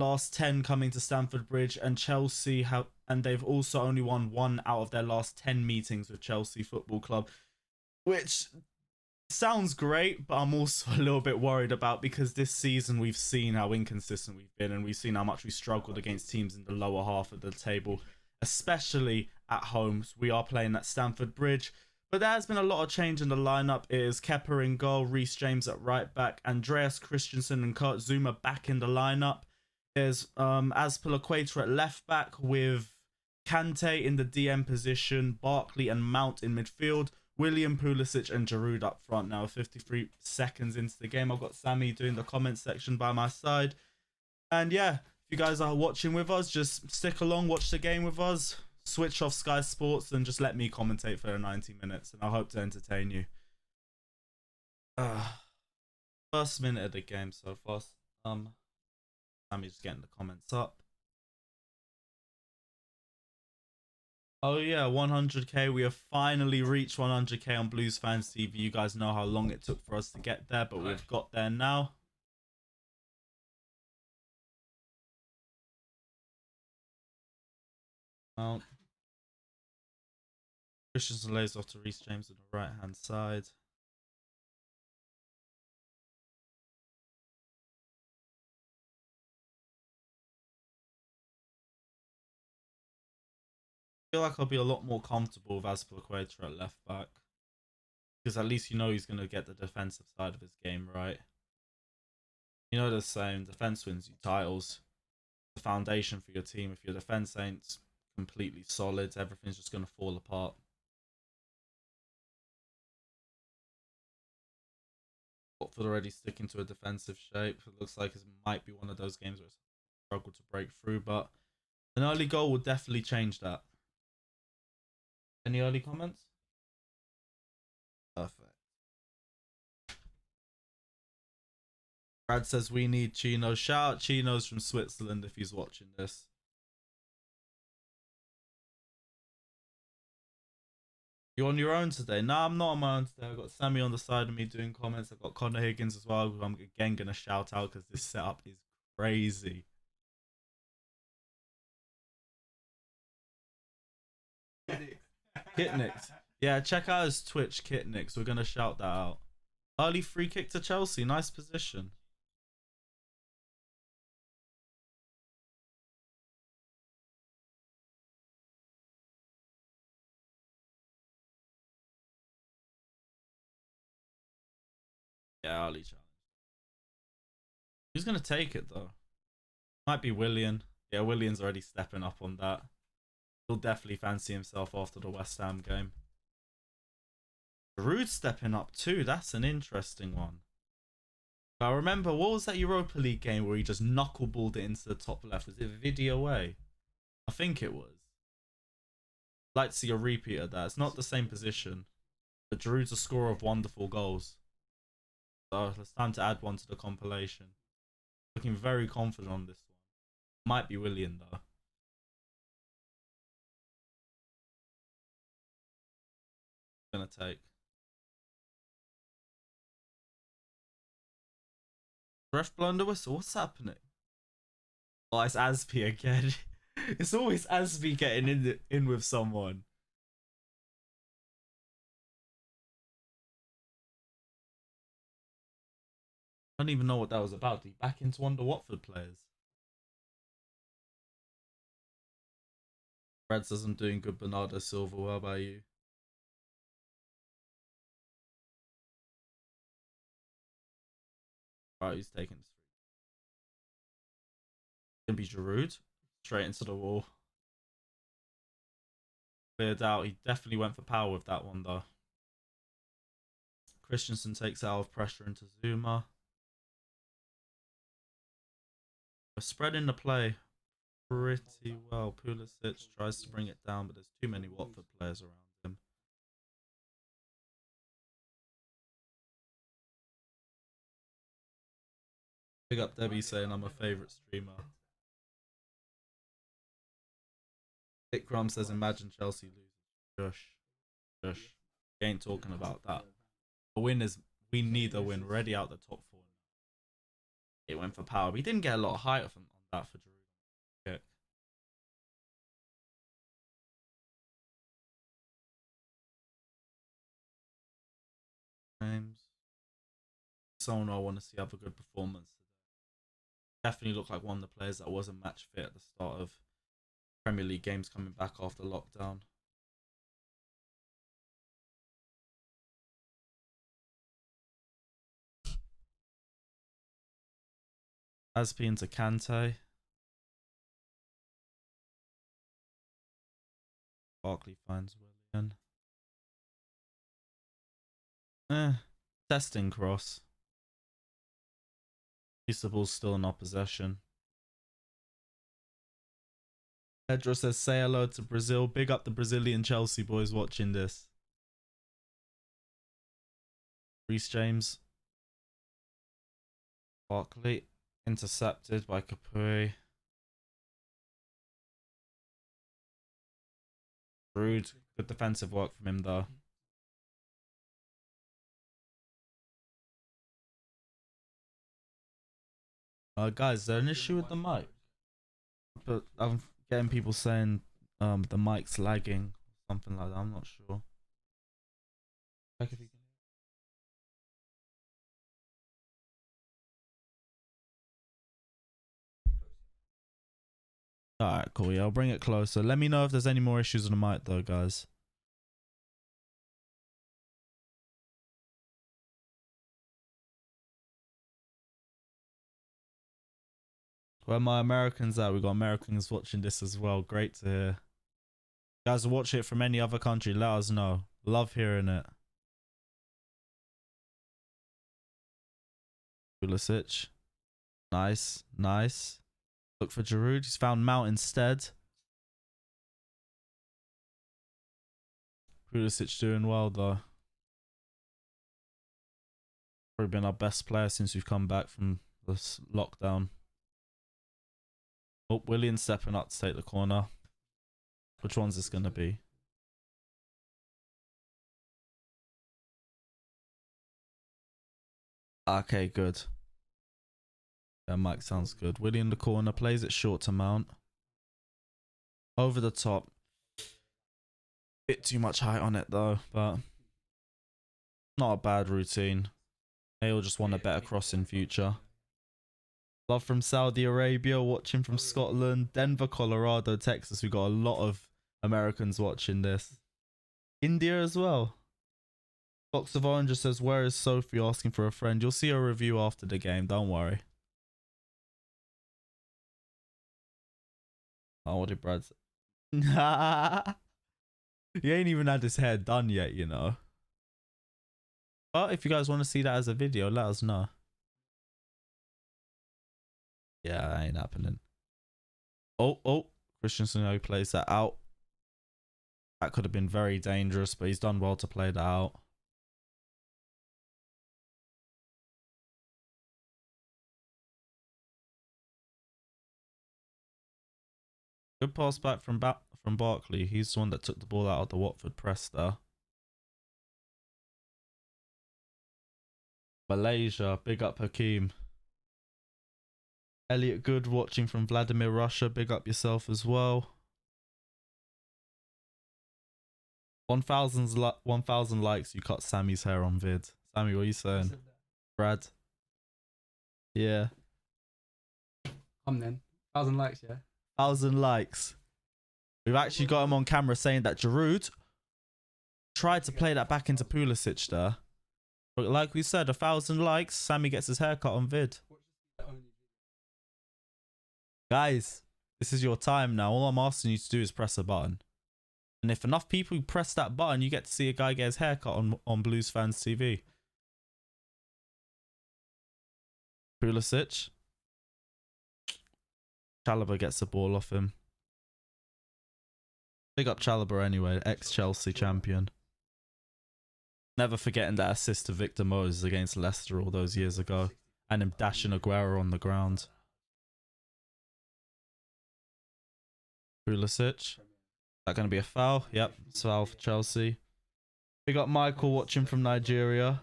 last 10 coming to Stamford Bridge, and Chelsea have, and they've also only won 1 out of their last 10 meetings with Chelsea Football Club, which sounds great, but I'm also a little bit worried about, because this season we've seen how inconsistent we've been, and we've seen how much we struggled against teams in the lower half of the table, especially at home. We are playing at Stamford Bridge, but there has been a lot of change in the lineup. It is Kepa in goal, Reece James at right back, Andreas Christensen and Kurt Zuma back in the lineup. There's Azpilicueta at left back, with Kante in the DM position, Barkley and Mount in midfield, William, Pulisic and Giroud up front. Now 53 seconds into the game, I've got Sammy doing the comment section by my side. And yeah, if you guys are watching with us, just stick along, watch the game with us, switch off Sky Sports and just let me commentate for 90 minutes, and I hope to entertain you. First minute of the game so far. Sammy's just getting the comments up. Oh yeah, 100k. We have finally reached 100k on Blues Fans TV. You guys know how long it took for us to get there, but we've got there now. Mount. Christensen lays off to Reece James on the right hand side. I feel like I'll be a lot more comfortable with Azpilicueta at left back, because at least you know he's going to get the defensive side of his game right. You know the saying, defense wins you titles. The foundation for your team. If your defense ain't completely solid, everything's just going to fall apart. Watford already sticking to a defensive shape. It looks like it might be one of those games where it's struggled to break through, but an early goal would definitely change that. Any early comments? Perfect. Brad says we need Chino. Shout out Chino's from Switzerland if he's watching this. You on your own today? Nah, I'm not on my own today. I've got Sammy on the side of me doing comments. I've got Connor Higgins as well, who I'm again going to shout out because this setup is crazy. Kitnix. Yeah, check out his Twitch, Kitnix. We're going to shout that out. Early free kick to Chelsea. Nice position. Yeah, early challenge. Who's going to take it, though? Might be Willian. Yeah, Willian's already stepping up on that. He'll definitely fancy himself after the West Ham game. Giroud stepping up too. That's an interesting one. I remember, what was that Europa League game where he just knuckleballed it into the top left? Was it Video away? I think it was. I'd like to see a repeat of that. It's not the same position, but Giroud's a scorer of wonderful goals. So it's time to add one to the compilation. Looking very confident on this one. Might be Willian though. Gonna take. Ref blunder whistle. What's happening? Oh, it's Aspi again. It's always Aspi getting in with someone. I don't even know what that was about. He back into one of the Watford players. Brad says I'm doing good. Bernardo Silva. What about you? Right, he's taking this. Gonna be Giroud. Straight into the wall. Cleared out. He definitely went for power with that one though. Christensen takes out of pressure into Zuma. We're spreading the play pretty well. Pulisic tries to bring it down, but there's too many Watford players around him. Big up Debbie saying I'm a favourite streamer. Ikram says imagine Chelsea losing. Shush. We ain't talking about that. The win is, we need a win. We're already out the top 4. It went for power. We didn't get a lot of height on that for Giroud. Kick. James. Someone I want to see have a good performance today. Definitely looked like one of the players that wasn't match fit at the start of Premier League games coming back after lockdown. Aspi into Kante. Barkley finds Willian. Testing cross. At least the ball's still in our possession. Pedro says, say hello to Brazil. Big up the Brazilian Chelsea boys watching this. Reece James. Barkley. Intercepted by Capoue. Rude. Good defensive work from him though. Guys, is there an issue with the mic? But I'm getting people saying the mic's lagging, something like that. I'm not sure. Check if you can. Alright, cool. Yeah, I'll bring it closer. Let me know if there's any more issues with the mic though, guys. Where are my Americans at? We got Americans watching this as well. Great to hear. Guys, watch it from any other country. Let us know. Love hearing it. Pulisic. Nice. Nice. Look for Giroud. He's found Mount instead. Pulisic doing well though. Probably been our best player since we've come back from this lockdown. Oh, Willian stepping up to take the corner. Which one's this going to be? Okay, good. Yeah, Mike sounds good. Willian in the corner, plays it short to Mount. Over the top. Bit too much height on it though, but not a bad routine. They'll just want a better cross in future. Love from Saudi Arabia, watching from Scotland, Denver, Colorado, Texas. We got a lot of Americans watching this. India as well. Box of Orange says, where is Sophie, asking for a friend? You'll see a review after the game, don't worry. Oh, what did Brad say? He ain't even had his hair done yet, you know. But if you guys want to see that as a video, let us know. Yeah, that ain't happening. Oh, Christensen plays that out. That could have been very dangerous, but he's done well to play that out. Good pass back from Barkley. He's the one that took the ball out of the Watford press there. Malaysia, big up Hakeem. Elliot Good watching from Vladimir, Russia. Big up yourself as well. 1,000 likes. You cut Sammy's hair on vid. Sammy, what are you saying? Brad? Yeah. Come then. 1,000 likes, yeah? 1,000 likes. We've actually got him on camera saying that Giroud tried to play that back into Pulisic there. But like we said, 1,000 likes, Sammy gets his haircut on vid. Guys, this is your time now. All I'm asking you to do is press a button. And if enough people press that button, you get to see a guy get his haircut on Blues Fans TV. Pulisic. Chalobah gets the ball off him. Big up Chalobah anyway, ex-Chelsea champion. Never forgetting that assist to Victor Moses against Leicester all those years ago. And him dashing Aguero on the ground. Pulisic. Is that going to be a foul? Yep, it's a foul for Chelsea. We got Michael watching from Nigeria.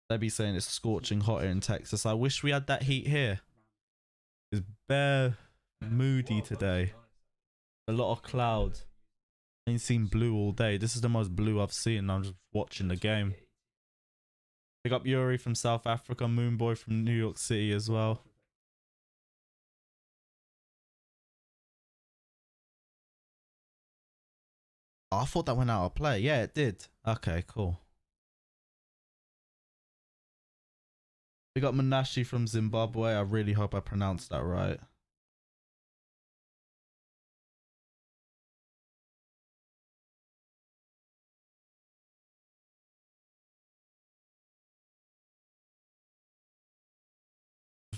They be saying it's scorching hot here in Texas. I wish we had that heat here. It's bare moody today. A lot of cloud. I ain't seen blue all day. This is the most blue I've seen. I'm just watching the game. Pick up Yuri from South Africa, Moonboy from New York City as well. Oh, I thought that went out of play. Yeah, it did. Okay, cool. We got Manashi from Zimbabwe. I really hope I pronounced that right.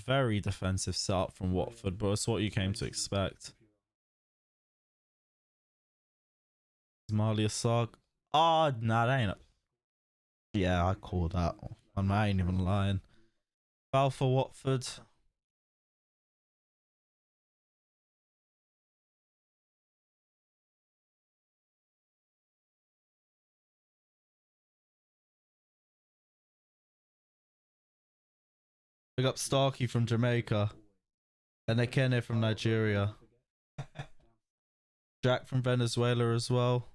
Very defensive setup from Watford, but it's what you came to expect. Malia Sog. Oh, nah, that ain't. Yeah, I call that. I ain't even lying. Foul for Watford. Pick up Starkey from Jamaica. And Ekene from Nigeria. Jack from Venezuela as well.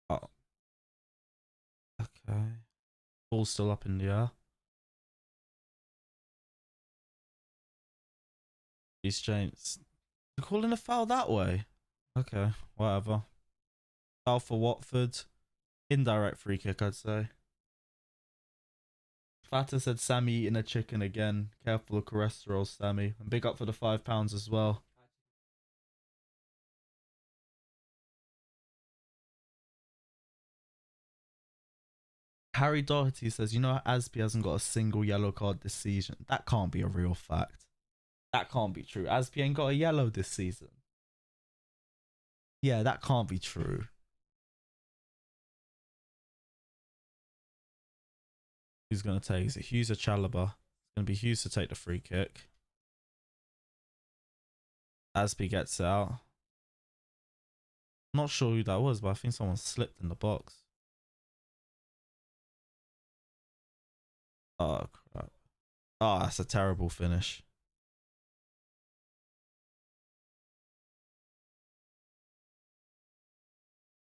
Oh. Okay. Ball's still up in the air. Reece James. They're calling a foul that way. Okay, whatever. Foul for Watford. Indirect free kick, I'd say. Fata said Sammy eating a chicken again. Careful of cholesterol, Sammy. And big up for the £5 as well. Harry Doherty says, you know, Aspi hasn't got a single yellow card this season. That can't be a real fact. That can't be true. Aspi ain't got a yellow this season. Yeah, that can't be true. Who's going to take? Is it Hughes or Chalobah? It's going to be Hughes to take the free kick. Aspi gets it out. Not sure who that was, but I think someone slipped in the box. Oh, crap. Oh, that's a terrible finish.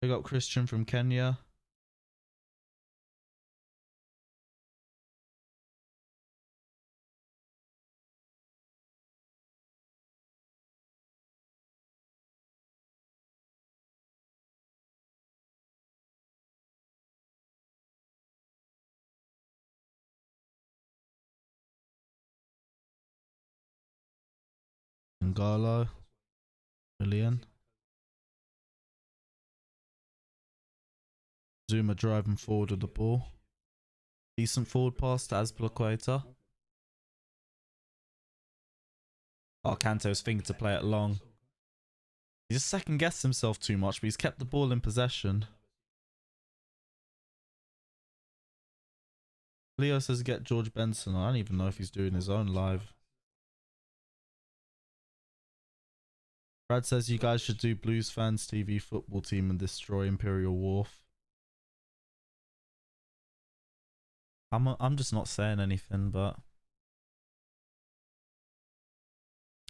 We got Christian from Kenya. Ngalo. Million. Zuma driving forward with the ball. Decent forward pass to Azpilicueta. Oh, Kanto's thinking to play it long. He just second guessed himself too much, but he's kept the ball in possession. Leo says get George Benson. I don't even know if he's doing his own live. Brad says you guys should do Blues Fans TV football team and destroy Imperial Wharf. I'm just not saying anything, but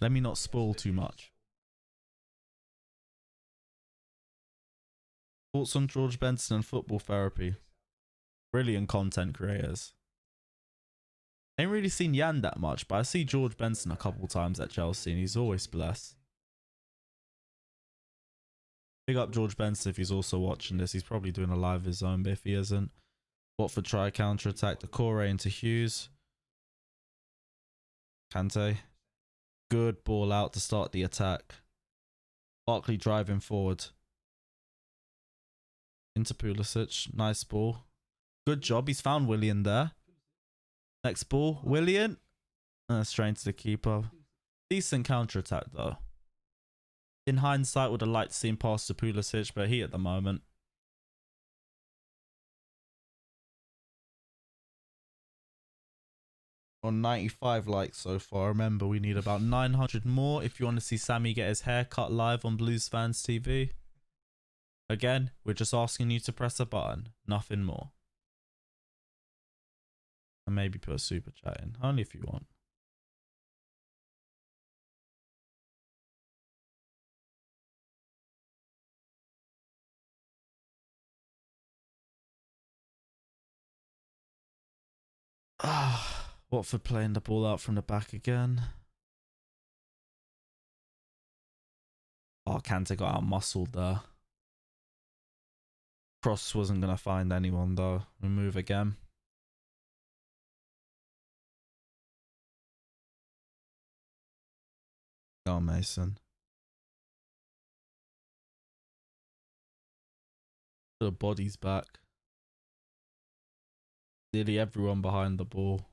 let me not spoil too much. Thoughts on George Benson and football therapy? Brilliant content creators. Ain't really seen Yan that much, but I see George Benson a couple times at Chelsea and he's always blessed. Big up George Benson if he's also watching this. He's probably doing a live of his own, but if he isn't. Watford try counter attack. The Corey into Hughes. Kante. Good ball out to start the attack. Barkley driving forward. Into Pulisic. Nice ball. Good job. He's found Willian there. Next ball. Willian. Straight into the keeper. Decent counter attack though. In hindsight, would have liked to see him pass to Pulisic, but he at the moment. On 95 likes so far. Remember, we need about 900 more if you want to see Sammy get his hair cut live on Blues Fans TV. Again, we're just asking you to press a button, nothing more. And maybe put a super chat in, only if you want. Watford playing the ball out from the back again. Oh, Kante got out muscled there. Cross wasn't going to find anyone though. We move again. Go on, Mason. The body's back. Nearly everyone behind the ball.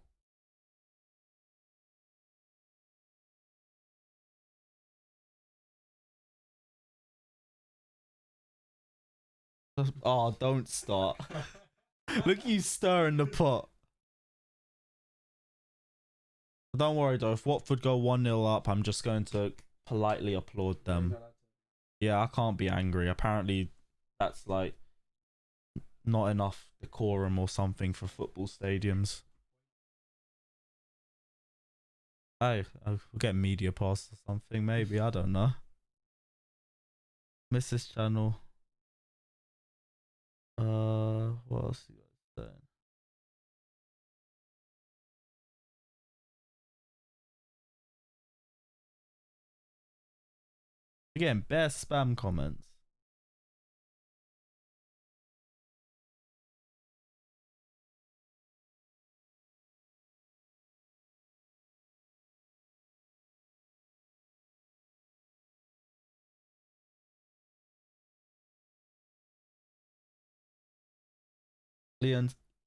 Oh, don't start. Look at you stirring the pot. Don't worry though, if Watford go 1-0 up, I'm just going to politely applaud them. Yeah, I can't be angry. Apparently, that's like not enough decorum or something for football stadiums. Hey, we'll get media pass or something, maybe. I don't know. Miss this channel. What else you guys saying? Again, bare spam comments.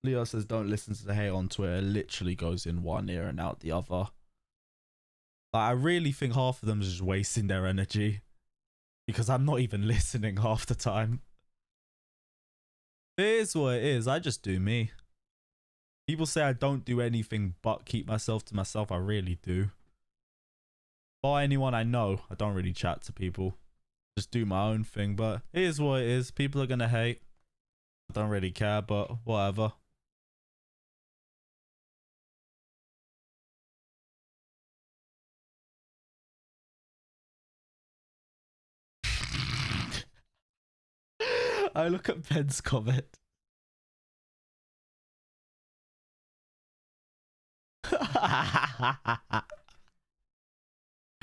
Leo says don't listen to the hate on Twitter. It literally goes in one ear and out the other. Like, I really think half of them is just wasting their energy because I'm not even listening half the time. It is what it is. I just do me. People say I don't do anything but keep myself to myself. I really do. By anyone I know, I don't really chat to people. Just do my own thing, but it is what it is. People are gonna hate. I don't really care, but whatever. I look at Ben's comment.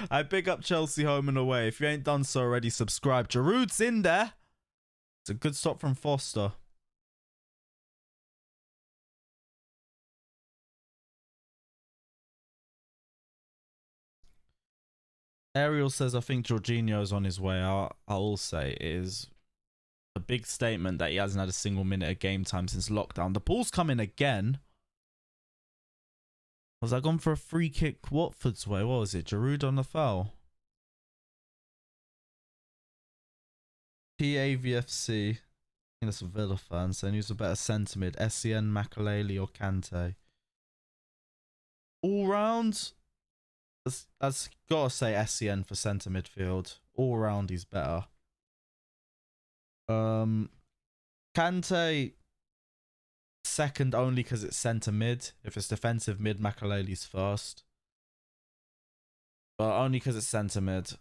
I pick up Chelsea home and away. If you ain't done so already, subscribe. Giroud's in there. It's a good stop from Foster. Ariel says, I think Jorginho's on his way. I'll say it is a big statement that he hasn't had a single minute of game time since lockdown. The ball's coming again. Was I gone for a free kick Watford's way? What was it? Giroud on the foul. PAVFC. I think that's a Villa fan saying who's a better centre mid, SCN, Makaleli or Kante. All round, that's gotta say SCN for centre midfield. All round he's better. Kante second only because it's centre mid. If it's defensive mid, Makaleli's first. But only because it's centre mid.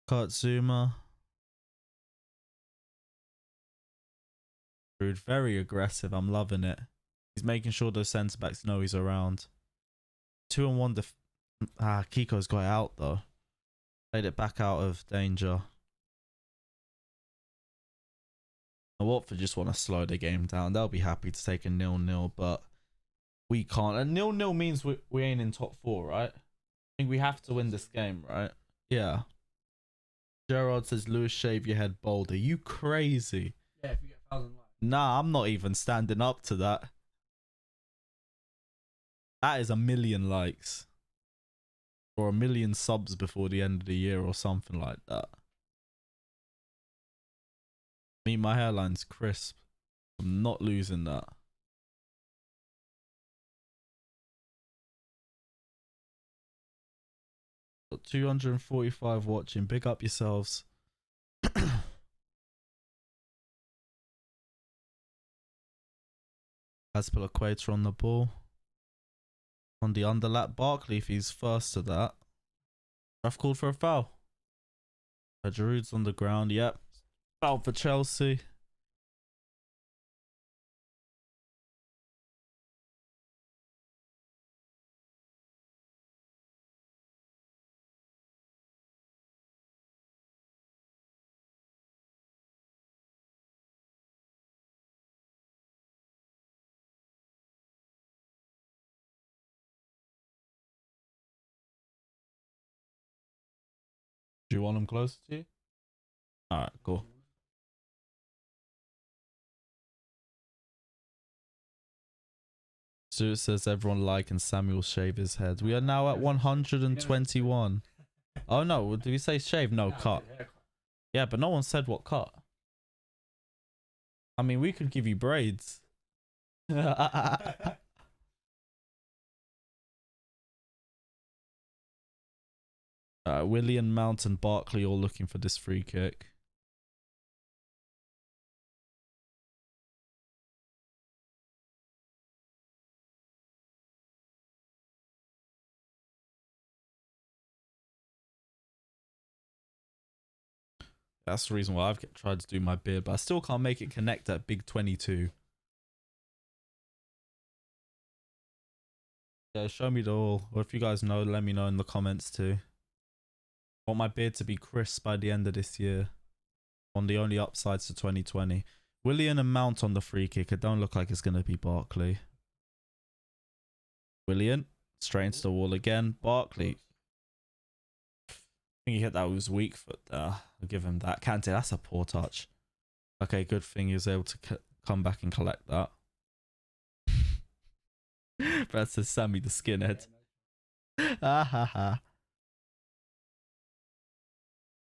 Kurtzuma. Very aggressive. I'm loving it. He's making sure those centre backs know he's around. 2-on-1 Kiko's got it out though. Played it back out of danger. Watford just want to slow the game down. They'll be happy to take a 0-0, but we can't. And 0-0 means we ain't in top 4, right? I think we have to win this game, right? Yeah. Gerard says, Lewis, shave your head bald. Are you crazy? Yeah, if you get 1,000 likes. Nah, I'm not even standing up to that. That is 1 million likes. Or 1 million subs before the end of the year or something like that. I mean, my hairline's crisp. I'm not losing that. Got 245 watching. Big up yourselves. Aspilicueta on the ball. On the underlap. Barkley, if he's first to that. Ref called for a foul. Giroud's on the ground. Yep. Foul for Chelsea. Do you want him closer to you? Alright, cool. So it says everyone like and Samuel shave his head. We are now at 121. Oh no, did we say shave? No, cut. Yeah, but no one said what cut. I mean, we could give you braids. Willian, Mount and Barkley all looking for this free kick. That's the reason why I've tried to do my beard, but I still can't make it connect at big 22. Yeah, show me the all. Or if you guys know, let me know in the comments too. I want my beard to be crisp by the end of this year. On the only upsides to 2020. Willian and Mount on the free kick. It don't look like it's going to be Barkley. Willian. Straight into the wall again. Barkley. I think he hit that with his weak foot there. I'll give him that. Kante, that's a poor touch. Okay, good thing he was able to come back and collect that. Versus Sammy the skinhead. Ha ha ha.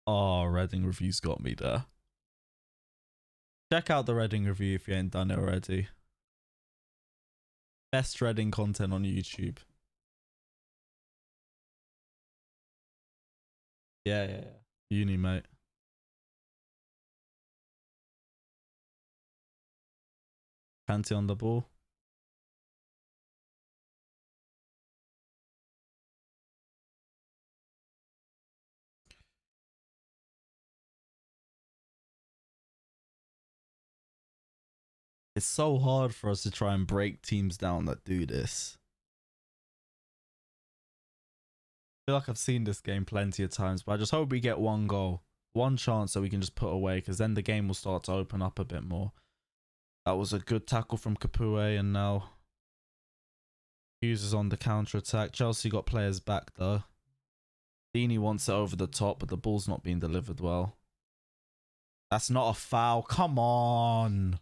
Oh, Reading Review's got me there. Check out the Reading Review if you ain't done it already. Best Reading content on YouTube. Yeah. Uni, mate. Kante on the ball. It's so hard for us to try and break teams down that do this. I feel like I've seen this game plenty of times, but I just hope we get one goal. One chance that we can just put away, because then the game will start to open up a bit more. That was a good tackle from Capoue, and now Hughes is on the counter-attack. Chelsea got players back, though. Deeney wants it over the top, but the ball's not being delivered well. That's not a foul. Come on.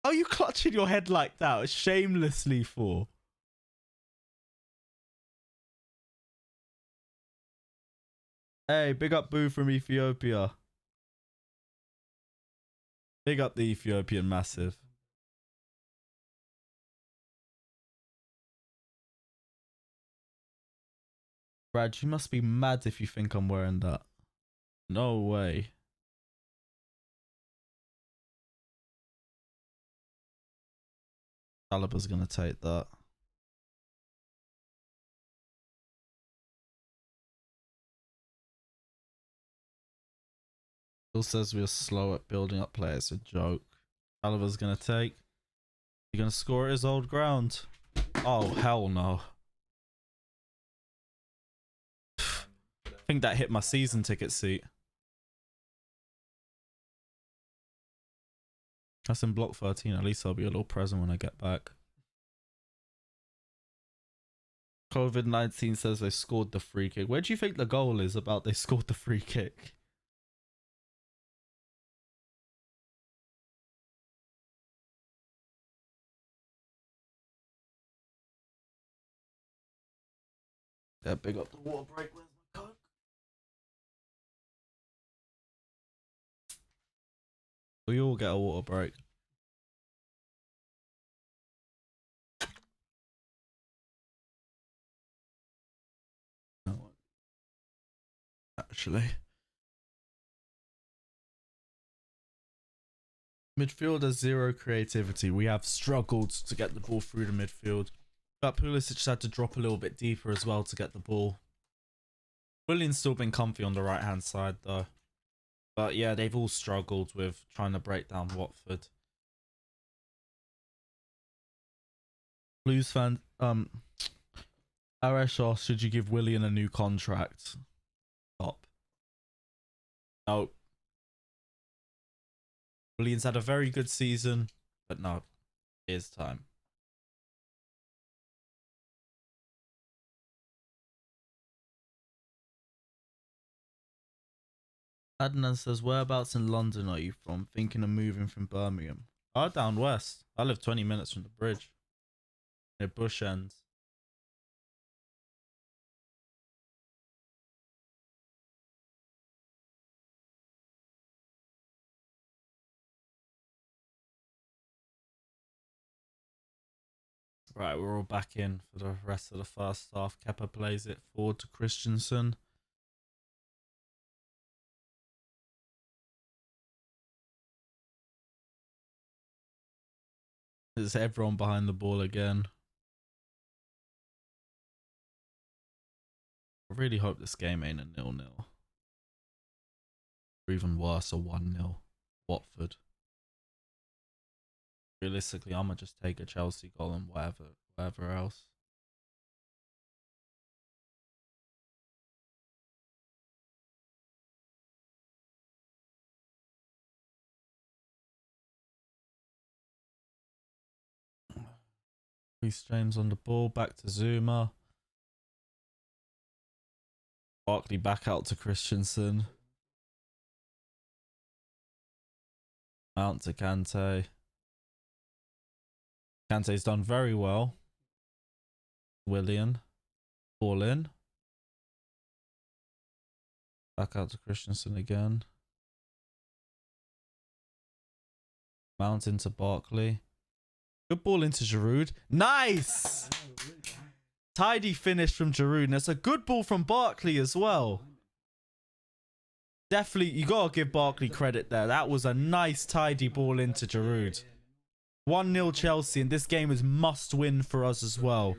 How are you clutching your head like that? Shamelessly for. Hey, big up Boo from Ethiopia. Big up the Ethiopian massive. Brad, you must be mad if you think I'm wearing that. No way. Caliber's gonna take that. Bill says we're slow at building up players. A joke. Caliber's gonna take. He's gonna score at his old ground. Oh, hell no. I think that hit my season ticket seat. That's in block 13. At least I'll be a little present when I get back. COVID-19 says they scored the free kick. Where do you think the goal is about they scored the free kick? Yeah, big up the water break. Where's my coke? We all get a water break. actually. Midfield has zero creativity. We have struggled to get the ball through the midfield. But Pulisic had to drop a little bit deeper as well to get the ball. Willian's still been comfy on the right hand side though. But yeah, they've all struggled with trying to break down Watford. Blues fan, Arash asked, should you give Willian a new contract? Stop. No. Willian's had a very good season, but no, it is time. Adnan says, whereabouts in London are you from? Thinking of moving from Birmingham. Oh, down west. I live 20 minutes from the bridge. Near Bush End. Right, we're all back in for the rest of the first half. Kepa plays it forward to Christensen. There's everyone behind the ball again. I really hope this game ain't a 0-0. Or even worse, a 1-0. Watford. Realistically, I'm going to just take a Chelsea goal and whatever else. Reece James on the ball, back to Zuma. Barkley back out to Christensen. Mount to Kante. Kante's done very well. Willian. Ball in. Back out to Christensen again. Mount into Barkley. Good ball into Giroud. Nice! Tidy finish from Giroud. And it's a good ball from Barkley as well. Definitely, you got to give Barkley credit there. That was a nice, tidy ball into Giroud. 1-0 Chelsea, and this game is must win for us as well.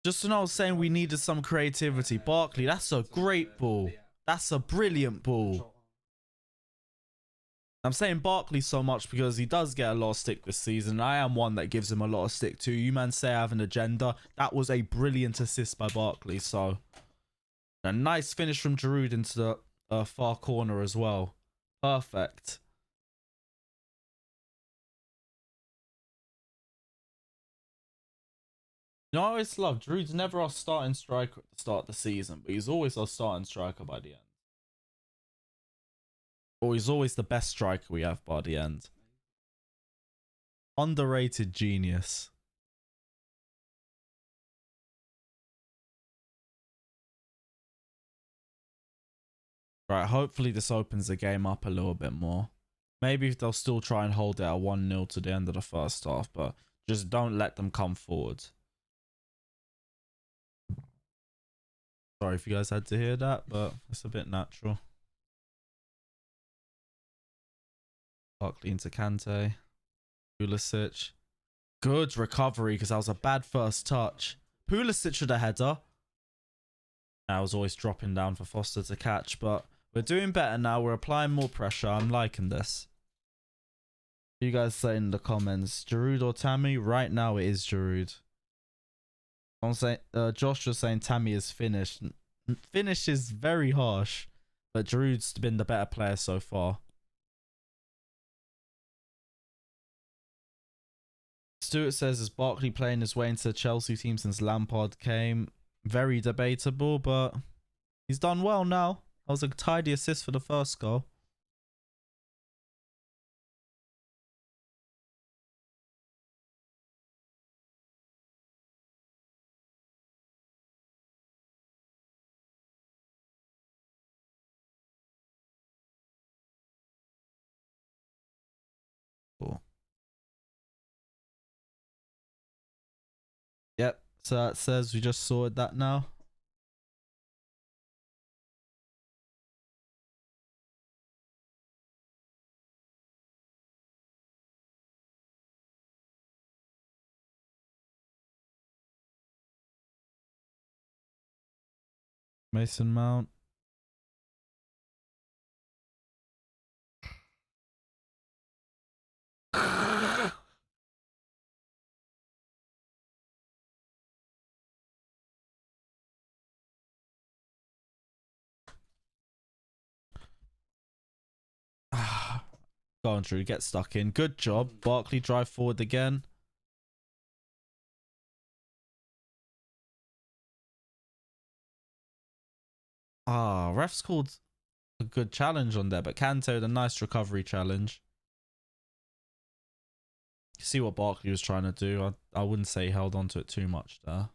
Just when I was saying we needed some creativity, Barkley, that's a great ball. That's a brilliant ball. I'm saying Barkley so much because he does get a lot of stick this season. I am one that gives him a lot of stick too. You man say I have an agenda. That was a brilliant assist by Barkley. So a nice finish from Giroud into the far corner as well. Perfect. You know, I always love Giroud's never our starting striker at the start of the season, but he's always our starting striker by the end. Or he's always the best striker we have by the end. Underrated genius. Right, hopefully this opens the game up a little bit more. Maybe they'll still try and hold it at 1-0 to the end of the first half, but just don't let them come forward. Sorry if you guys had to hear that, but it's a bit natural. Barkley into Kante. Pulisic. Good recovery because that was a bad first touch. Pulisic with a header. I was always dropping down for Foster to catch, but we're doing better now. We're applying more pressure. I'm liking this. You guys say in the comments, Giroud or Tammy? Right now it is Giroud. I'm saying, Josh was saying Tammy is finished. Finish is very harsh, but Giroud's been the better player so far. Stuart says, is Barkley playing his way into the Chelsea team since Lampard came? Very debatable, but he's done well now. That was a tidy assist for the first goal. Cool. Yep, so that says we just sorted that now. Mason Mount. Go on, Drew. Get stuck in. Good job. Barkley drive forward again. Ref's called a good challenge on there, but Kanté with a nice recovery challenge. You see what Barkley was trying to do. I wouldn't say he held on to it too much there.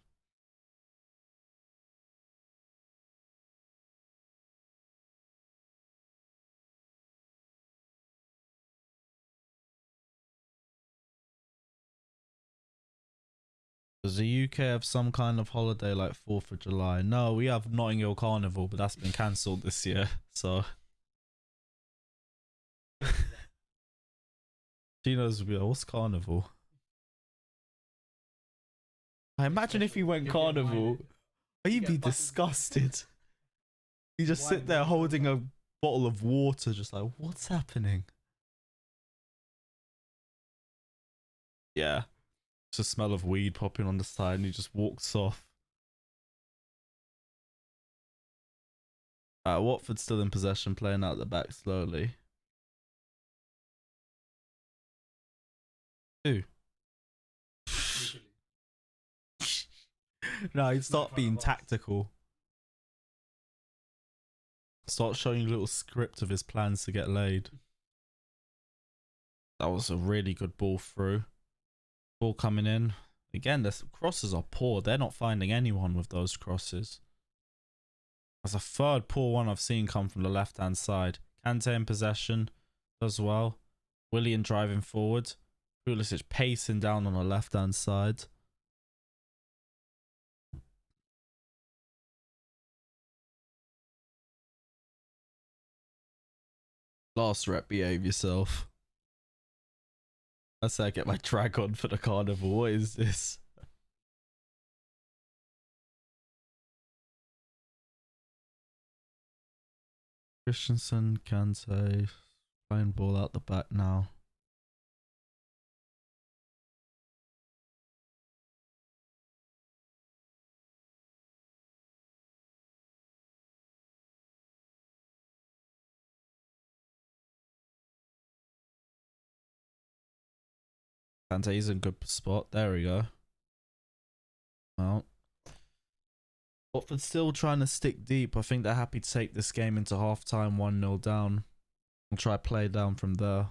Does the UK have some kind of holiday like 4th of July? No, we have Notting Hill Carnival, but that's been cancelled this year. So Gino's will be like, what's Carnival? I imagine if you went Carnival, you'd be disgusted. You just sit there holding a bottle of water, just like, what's happening? Yeah. It's the smell of weed popping on the side and he just walks off. Watford still in possession, playing out the back slowly. Who? No, he'd start being tactical. Start showing you a little script of his plans to get laid. That was a really good ball through. Ball coming in. Again, the crosses are poor. They're not finding anyone with those crosses. That's a third poor one I've seen come from the left-hand side. Kanté in possession as well. Willian driving forward. Pulisic pacing down on the left-hand side. Last rep, behave yourself. I say I get my drag on for the carnival. What is this? Christensen, Kanté, playing ball out the back now. Kanté's in a good spot. There we go. Well, Watford still trying to stick deep. I think they're happy to take this game into half-time 1-0 down and try play down from there.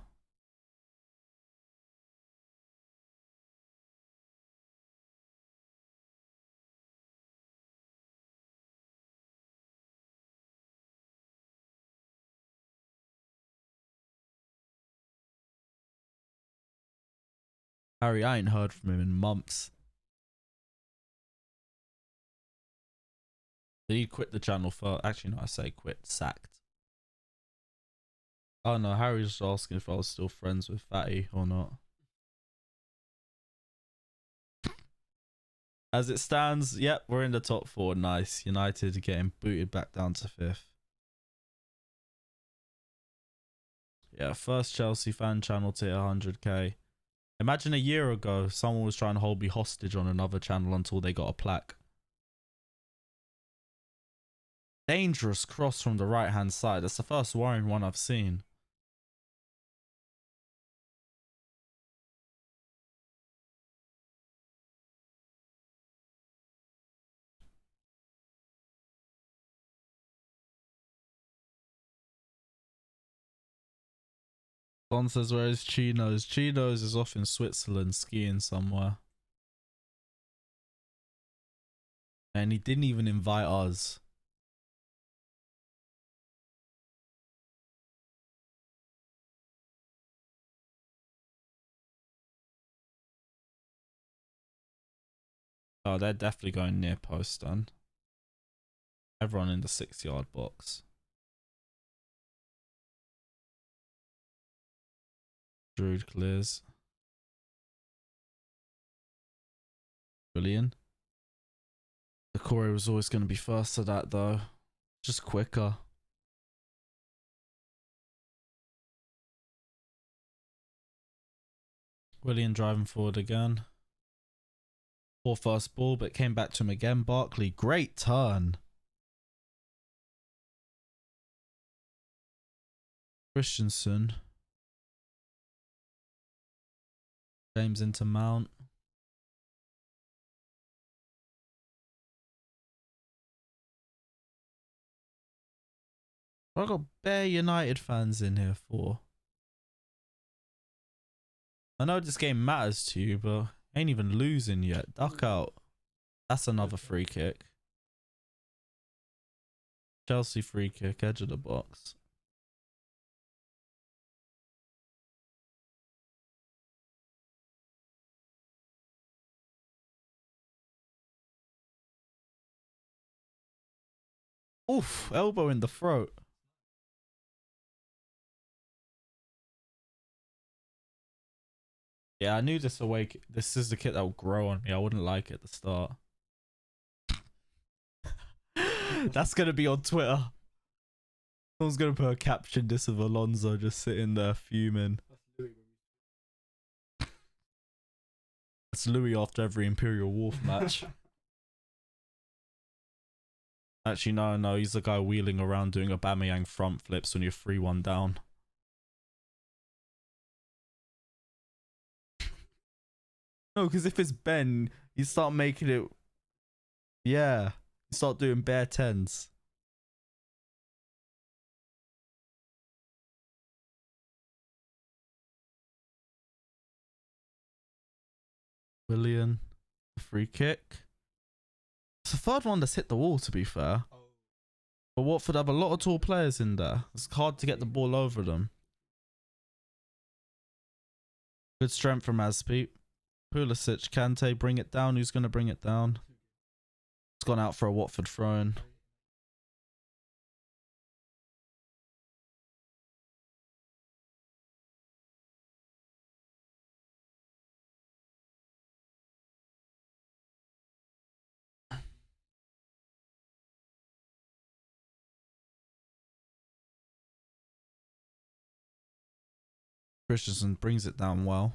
Harry, I ain't heard from him in months. Did he quit the channel for... Actually, no, I say quit. Sacked. Oh, no. Harry's just asking if I was still friends with Fatty or not. As it stands, yep, we're in the top 4. Nice. United getting booted back down to 5th. Yeah, first Chelsea fan channel to hit 100k. Imagine a year ago, someone was trying to hold me hostage on another channel until they got a plaque. Dangerous cross from the right-hand side. That's the first worrying one I've seen. Don says, where is Chinos? Chinos is off in Switzerland skiing somewhere. And he didn't even invite us. Oh, they're definitely going near post then. Everyone in the 6-yard box. Druid clears. Brilliant. The Corey was always going to be first to that though. Just quicker. Willian driving forward again. Poor first ball, but came back to him again. Barkley, great turn. Christensen. James into Mount. I got bare United fans in here for. I know this game matters to you, but ain't even losing yet. Duck out. That's another free kick. Chelsea free kick, edge of the box. Oof, elbow in the throat. Yeah, I knew this awake. This is the kit that will grow on me. I wouldn't like it at the start. That's gonna be on Twitter. Someone's gonna put a caption this of Alonso just sitting there fuming. That's Louis after every Imperial Wolf match. Actually, no, he's the guy wheeling around doing a Aubameyang front flips when you're 3-1 down. No, because if it's Ben, you start making it. Yeah, you start doing bare tens. Willian, free kick. It's the third one that's hit the wall, to be fair. But Watford have a lot of tall players in there. It's hard to get the ball over them. Good strength from Azpi. Pulisic, Kante, bring it down. Who's going to bring it down? It's gone out for a Watford throw-in. Christensen brings it down well.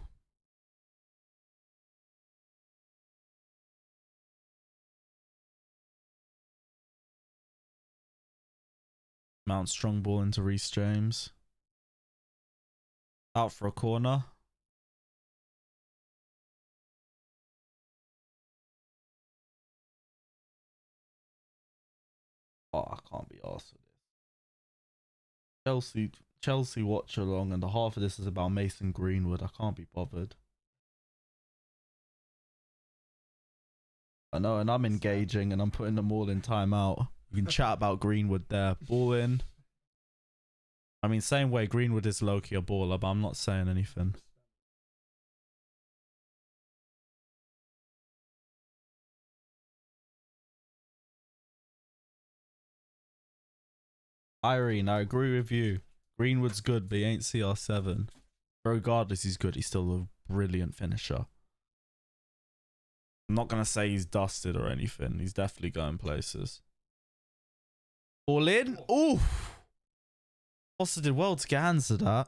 Mount strong ball into Reece James. Out for a corner. Oh, I can't be arsed with this. Chelsea watch along, and the half of this is about Mason Greenwood. I can't be bothered. I know, and I'm engaging, and I'm putting them all in timeout. You can chat about Greenwood there. Ball in. I mean, same way Greenwood is low-key a baller, but I'm not saying anything. Irene, I agree with you. Greenwood's good, but he ain't CR7. But regardless, he's good. He's still a brilliant finisher. I'm not going to say he's dusted or anything. He's definitely going places. All in? Oof! Foster did well to get hands to that.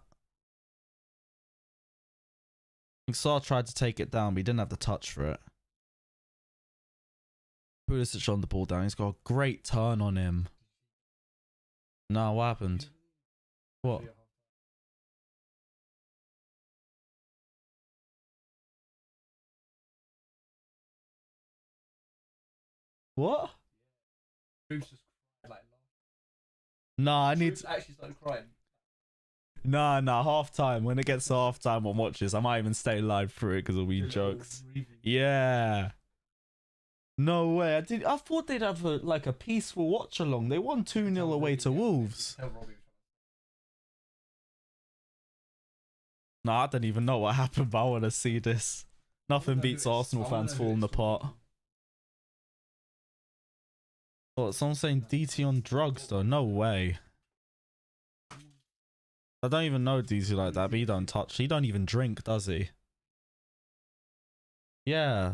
I think Sarr tried to take it down, but he didn't have the touch for it. Pulisic on the ball down. He's got a great turn on him. No, what happened? What? What? Nah, I need to actually started crying. Nah, half time. When it gets to half time on watches, I might even stay live through it because it'll be jokes. Yeah. No way. I thought they'd have a peaceful watch along. They won 2-0 away to Wolves. Nah, I don't even know what happened, but I want to see this. Nothing beats Arsenal fans falling apart. Oh, someone's saying DT on drugs though. No way. I don't even know DT like that, but he don't even drink, does he? Yeah.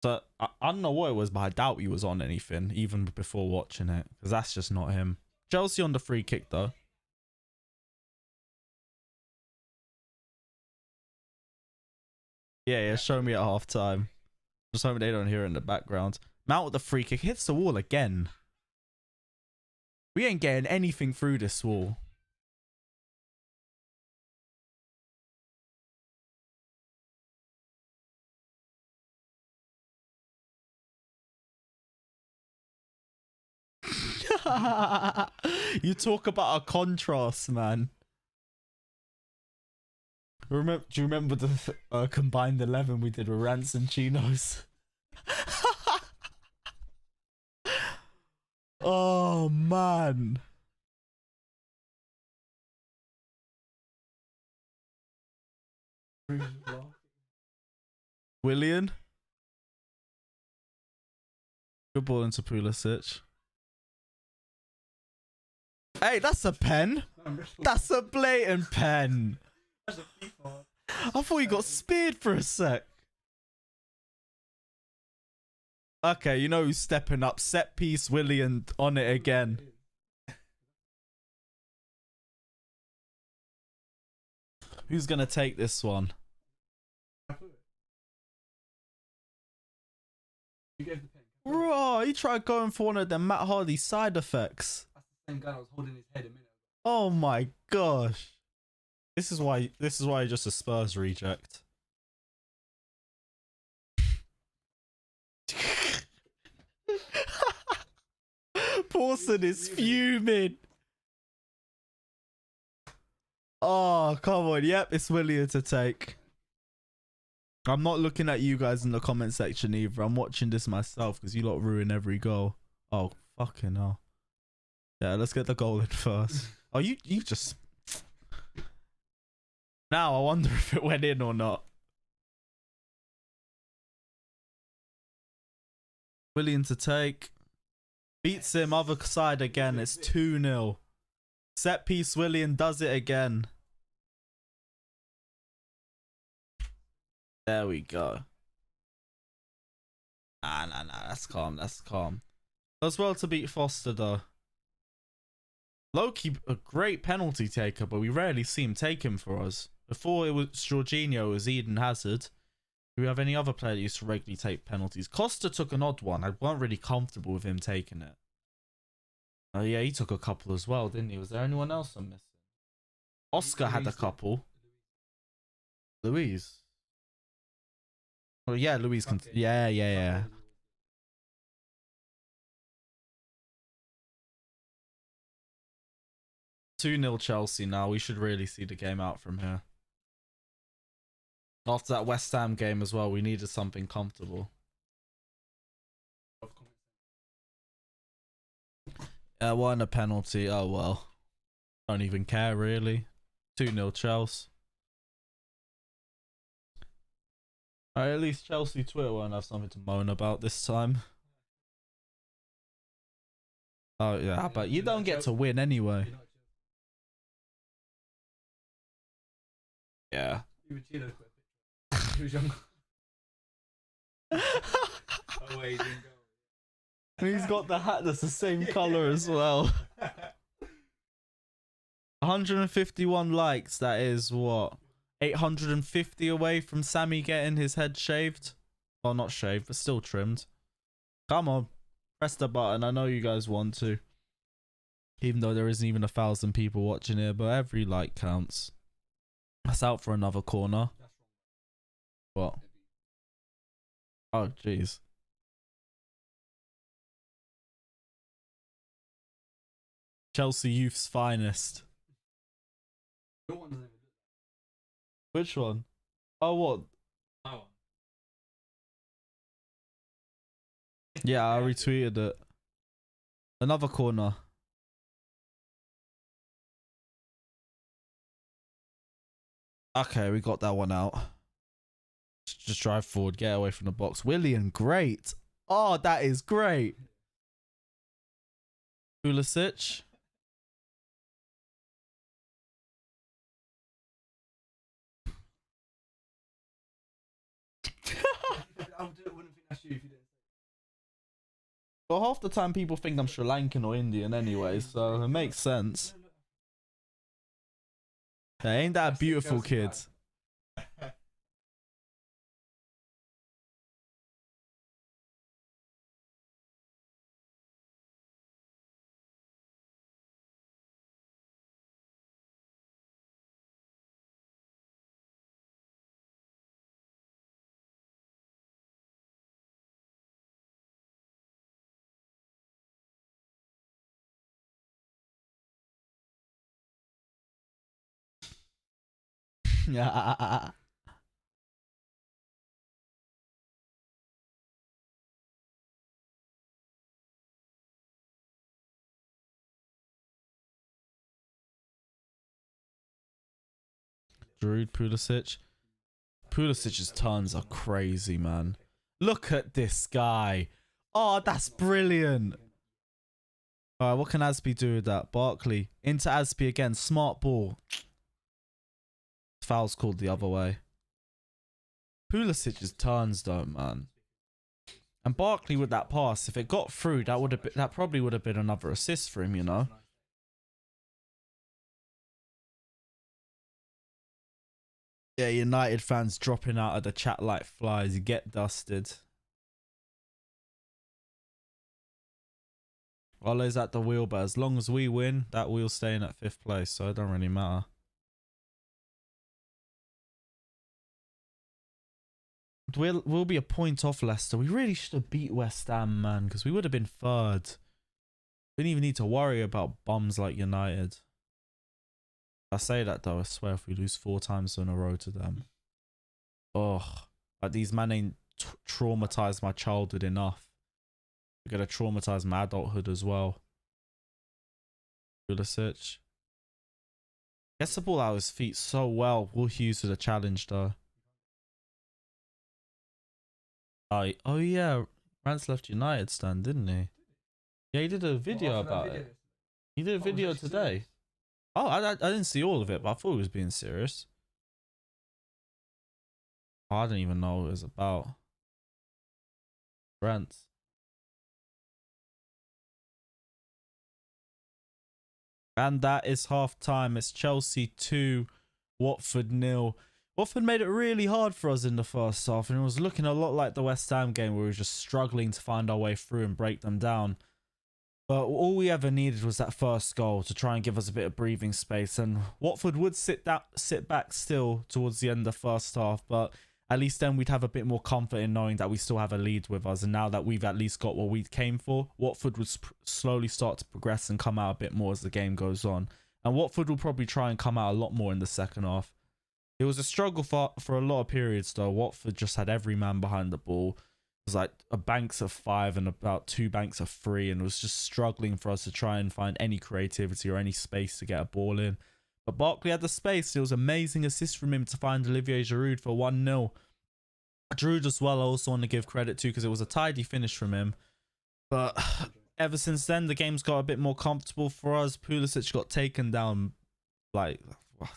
So I don't know what it was, but I doubt he was on anything even before watching it, because that's just not him. Chelsea on the free kick though. Yeah, show me at half time. Just hoping they don't hear it in the background. Mount with the free kick, hits the wall again. We ain't getting anything through this wall. You talk about a contrast, man. Do you remember the combined 11 we did with Rants and Chinos? Oh, man. Willian. Good ball into Pulisic. Hey, that's a pen. That's a blatant pen. I thought he got speared for a sec. Okay, you know who's stepping up. Set piece, Willian on it again. Who's going to take this one? Bro, he tried going for one of them Matt Hardy side effects. That's the same guy that was holding his head a minute ago. Oh my gosh. This is why you're just a Spurs reject. Pawson is fuming. Oh, come on. Yep, it's Willian to take. I'm not looking at you guys in the comment section either. I'm watching this myself because you lot ruin every goal. Oh, fucking hell. Yeah, let's get the goal in first. Oh, you just... Now I wonder if it went in or not. Willian to take. Beats him other side again. It's 2-0. Set piece Willian does it again. There we go. Nah. That's calm. That's calm. Does well to beat Foster though. Loki, a great penalty taker, but we rarely see him take him for us. Before it was Jorginho, it was Eden Hazard. Do we have any other player that used to regularly take penalties? Costa took an odd one. I weren't really comfortable with him taking it. Oh yeah, he took a couple as well, didn't he? Was there anyone else I'm missing? Oscar had a couple. Louise. Oh yeah, Louise can. Yeah. 2-0 Chelsea now. We should really see the game out from here. After that West Ham game as well, we needed something comfortable. Won a penalty. Oh well. Don't even care really. 2-0 Chelsea. Alright, at least Chelsea Twitter won't have something to moan about this time. Oh yeah, but you don't get to win anyway. Yeah. He's got the hat that's the same color as well. 151 likes. That is what? 850 away from Sammy getting his head shaved. Well, not shaved, but still trimmed. Come on. Press the button. I know you guys want to. Even though there isn't even 1,000 people watching here, but every like counts. That's out for another corner. What? Oh, jeez. Chelsea Youth's finest. Which one? Oh, what? Yeah, I retweeted it. Another corner. Okay, we got that one out. Just drive forward, get away from the box. Willian, great. Oh, that is great. Pulisic. That's you if you didn't. Well, half the time people think I'm Sri Lankan or Indian anyway, so it makes sense. Hey, ain't that a beautiful kid? Yeah. Giroud, Pulisic. Pulisic's turns are crazy, man. Look at this guy. Oh, that's brilliant. All right, what can Aspi do with that? Barkley into Aspi again. Smart ball. Foul's called the other way. Pulisic's turns though, man. And Barkley with that pass, if it got through, that probably would have been another assist for him, you know. Yeah, United fans dropping out of the chat like flies. You get dusted. Ole's at the wheel, but as long as we win, that wheel's staying at 5th place, so it don't really matter. We'll be a point off Leicester. We really should have beat West Ham, man, because we would have been 3rd. We didn't even need to worry about bums like United. I say that though, I swear if we lose 4 times in a row to them. Oh, like these men ain't traumatized my childhood enough. We're going to traumatize my adulthood as well. Pulisic. Gets the ball out of his feet so well. Will Hughes with a challenge though. Oh yeah, Rance left United stand, didn't he? Yeah, he did a video about it. He did a video today. Oh, I didn't see all of it, but I thought he was being serious. Oh, I didn't even know what it was about. Rants. And that is half time. It's Chelsea 2, Watford 0. Watford made it really hard for us in the first half, and it was looking a lot like the West Ham game where we were just struggling to find our way through and break them down. But all we ever needed was that first goal to try and give us a bit of breathing space. And Watford would sit back still towards the end of the first half, but at least then we'd have a bit more comfort in knowing that we still have a lead with us. And now that we've at least got what we came for, Watford would slowly start to progress and come out a bit more as the game goes on. And Watford will probably try and come out a lot more in the second half. It was a struggle for a lot of periods though. Watford just had every man behind the ball. It was like a banks of 5 and about 2 banks of 3, and it was just struggling for us to try and find any creativity or any space to get a ball in. But Barkley had the space. It was an amazing assist from him to find Olivier Giroud for 1-0. Giroud as well, I also want to give credit to because it was a tidy finish from him. But ever since then, the game's got a bit more comfortable for us. Pulisic got taken down like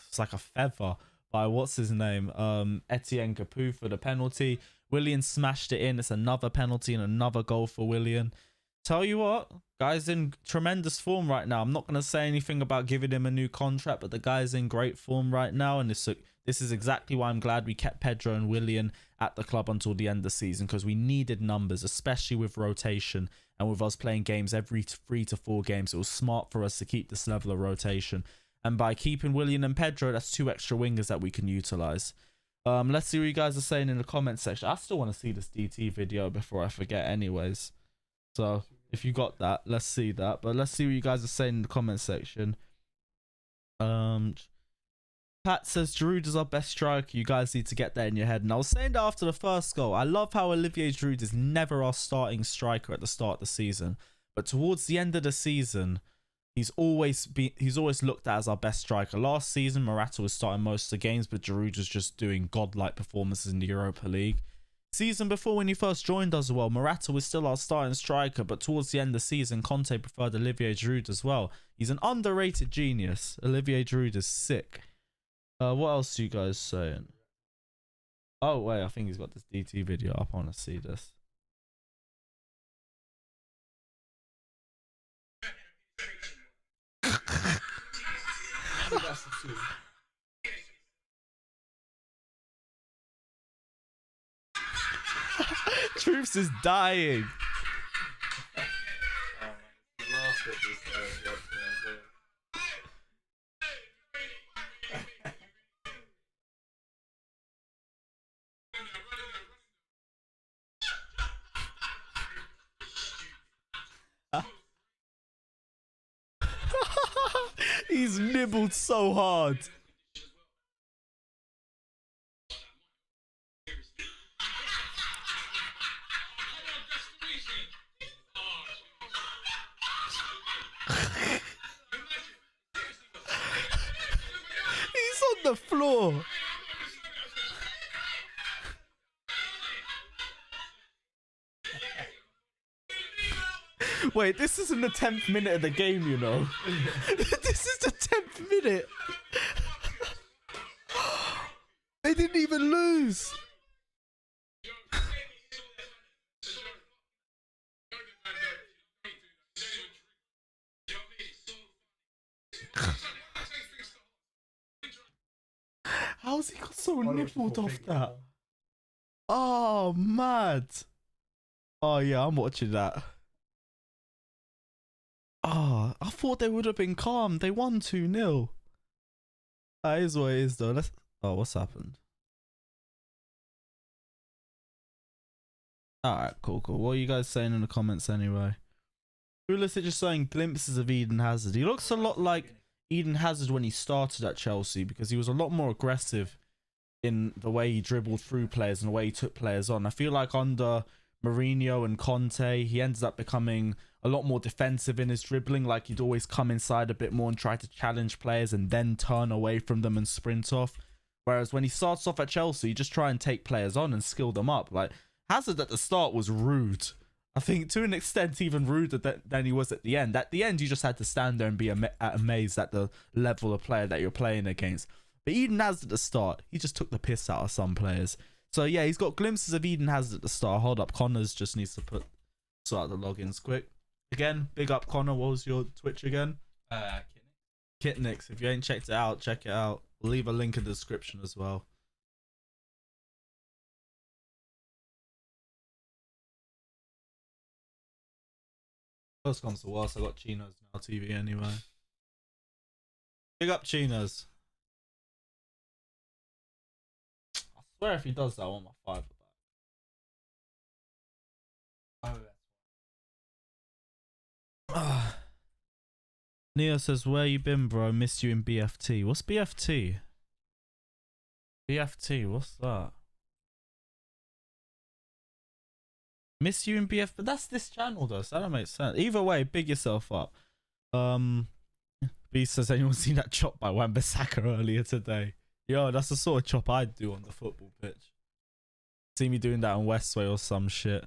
it's like a feather by what's his name, Etienne Capoue for the penalty. Willian smashed it in. It's another penalty and another goal for Willian. Tell you what, guy's in tremendous form right now. I'm not going to say anything about giving him a new contract, but the guy's in great form right now. And this is exactly why I'm glad we kept Pedro and Willian at the club until the end of the season, because we needed numbers, especially with rotation and with us playing games every 3 to 4 games. It was smart for us to keep this level of rotation. And by keeping Willian and Pedro, that's 2 extra wingers that we can utilize. Let's see what you guys are saying in the comment section. I still want to see this DT video before I forget anyways. So if you got that, let's see that. But let's see what you guys are saying in the comment section. Pat says Giroud is our best striker. You guys need to get that in your head. And I was saying that after the first goal. I love how Olivier Giroud is never our starting striker at the start of the season. But towards the end of the season, he's always looked at as our best striker. Last season, Morata was starting most of the games, but Giroud was just doing godlike performances in the Europa League. Season before, when he first joined us, well, Morata was still our starting striker, but towards the end of the season, Conte preferred Olivier Giroud as well. He's an underrated genius. Olivier Giroud is sick. What else are you guys saying? Oh, wait, I think he's got this DT video up. I want to see this. Truths is dying. He's nibbled so hard. He's on the floor. Wait, this isn't the 10th minute of the game, you know. This is the 10th minute. They didn't even lose. How's he got so nibbled off that? Oh, mad. Oh, yeah, I'm watching that. Oh, I thought they would have been calm. They won 2-0. That is what it is, though. Let's... Oh, what's happened? Alright, cool. What are you guys saying in the comments anyway? Pulisic just saying glimpses of Eden Hazard. He looks a lot like Eden Hazard when he started at Chelsea, because he was a lot more aggressive in the way he dribbled through players and the way he took players on. I feel like under Mourinho and Conte, he ended up becoming a lot more defensive in his dribbling. Like, he'd always come inside a bit more and try to challenge players and then turn away from them and sprint off. Whereas when he starts off at Chelsea, he just try and take players on and skill them up. Like, Hazard at the start was rude. I think to an extent even ruder than he was at the end. At the end, you just had to stand there and be amazed at the level of player that you're playing against. But Eden Hazard at the start, he just took the piss out of some players. So yeah, he's got glimpses of Eden Hazard at the start. Hold up, Connors just needs to sort out the logins quick. Again, big up Connor. What was your Twitch again? Kitnix. If you ain't checked it out, check it out. We'll leave a link in the description as well. First comes to worst, I got Chinos Now TV anyway. Big up Chinos. I swear if he does that, I want my 5 back. Neo says, where you been, bro? Missed you in BFT. What's BFT? BFT, what's that? Miss you in BF, but that's this channel though, so that don't make sense. Either way, big yourself up. B says, anyone seen that chop by Wan-Bissaka earlier today? Yo, that's the sort of chop I'd do on the football pitch. See me doing that on Westway or some shit.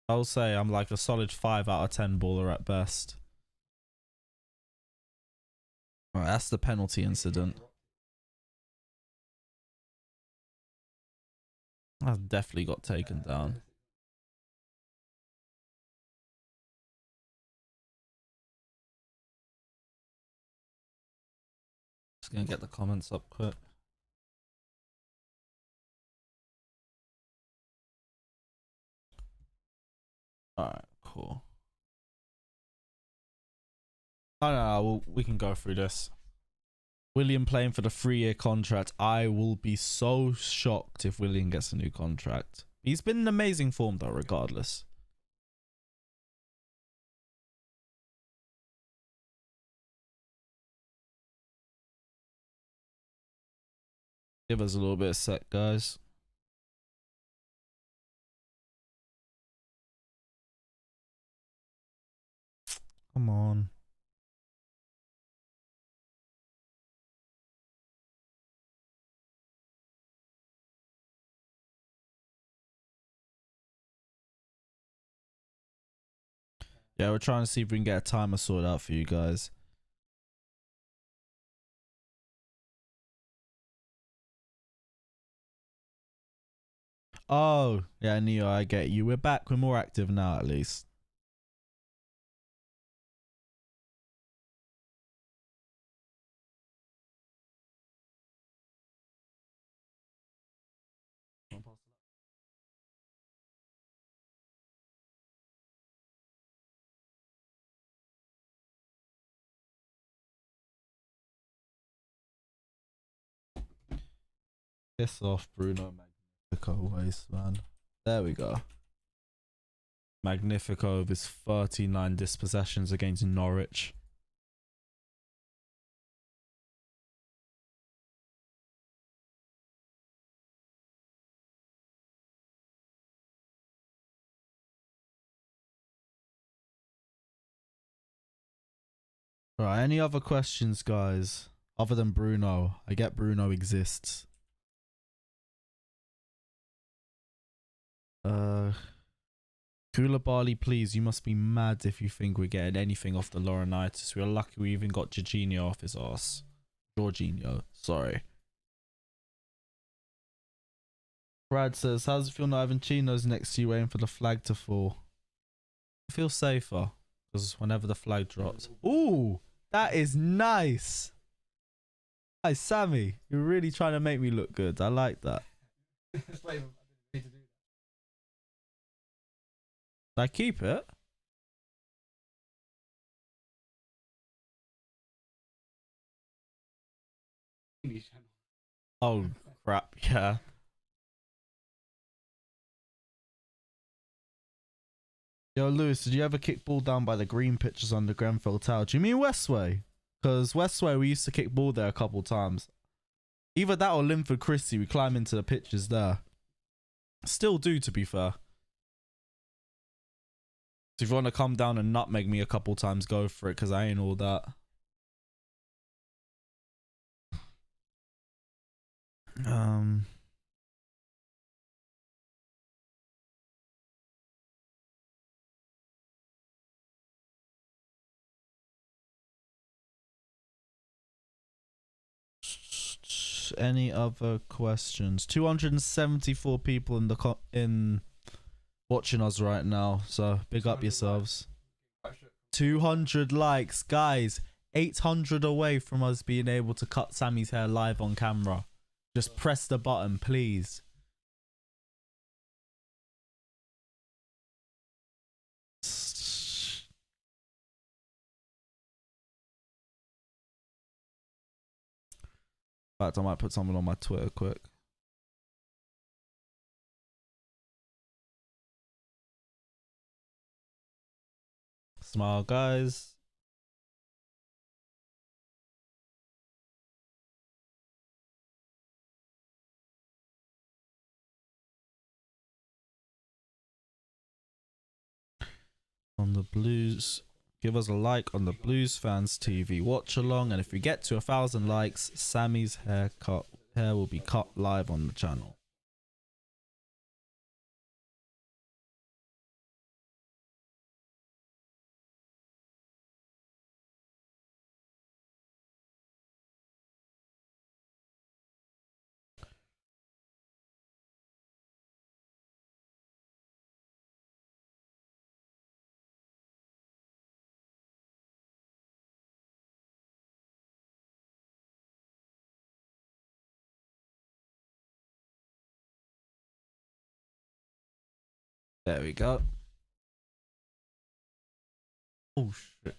I'll say I'm like a solid 5 out of 10 baller at best. Alright, that's the penalty incident. That definitely got taken down. Just gonna get the comments up quick. Alright, cool. Oh no, we can go through this. William playing for the 3-year contract. I will be so shocked if William gets a new contract. He's been in amazing form though, regardless. Give us a little bit of sec, guys. Come on. Yeah, we're trying to see if we can get a timer sorted out for you guys. Oh, yeah, Neo, I get you. We're back. We're more active now, at least. Piss off, Bruno Magnifico waste, man. There we go. Magnifico with his 39 dispossessions against Norwich. Right, any other questions, guys? Other than Bruno. I get Bruno exists. Koulibaly, please. You must be mad if you think we're getting anything off the Laurinaitis. We're lucky we even got Jorginho off his ass. Jorginho, sorry. Brad says, how does it feel not having Chinos next to you waiting for the flag to fall? I feel safer. Because whenever the flag drops. Ooh, that is nice. Hi, Sammy. You're really trying to make me look good. I like that. Did I keep it? Oh, crap. Yeah. Yo, Lewis, did you ever kick ball down by the green pitches on the Grenfell Tower? Do you mean Westway? Because Westway, we used to kick ball there a couple times. Either that or Linford Christie, we climb into the pitches there. Still do, to be fair. So if you want to come down and nutmeg me a couple times, go for it, because I ain't all that. Any other questions? 274 people in the watching us right now, so big up yourselves. 200 likes, guys. 800 away from us being able to cut Sammy's hair live on camera. Just press the button, please. In fact, I might put something on my Twitter quick. Smile, guys. On the Blues, give us a like on the Blues Fans TV watch along, and if we get to 1,000 likes, Sammy's hair will be cut live on the channel. There we go. Oh shit.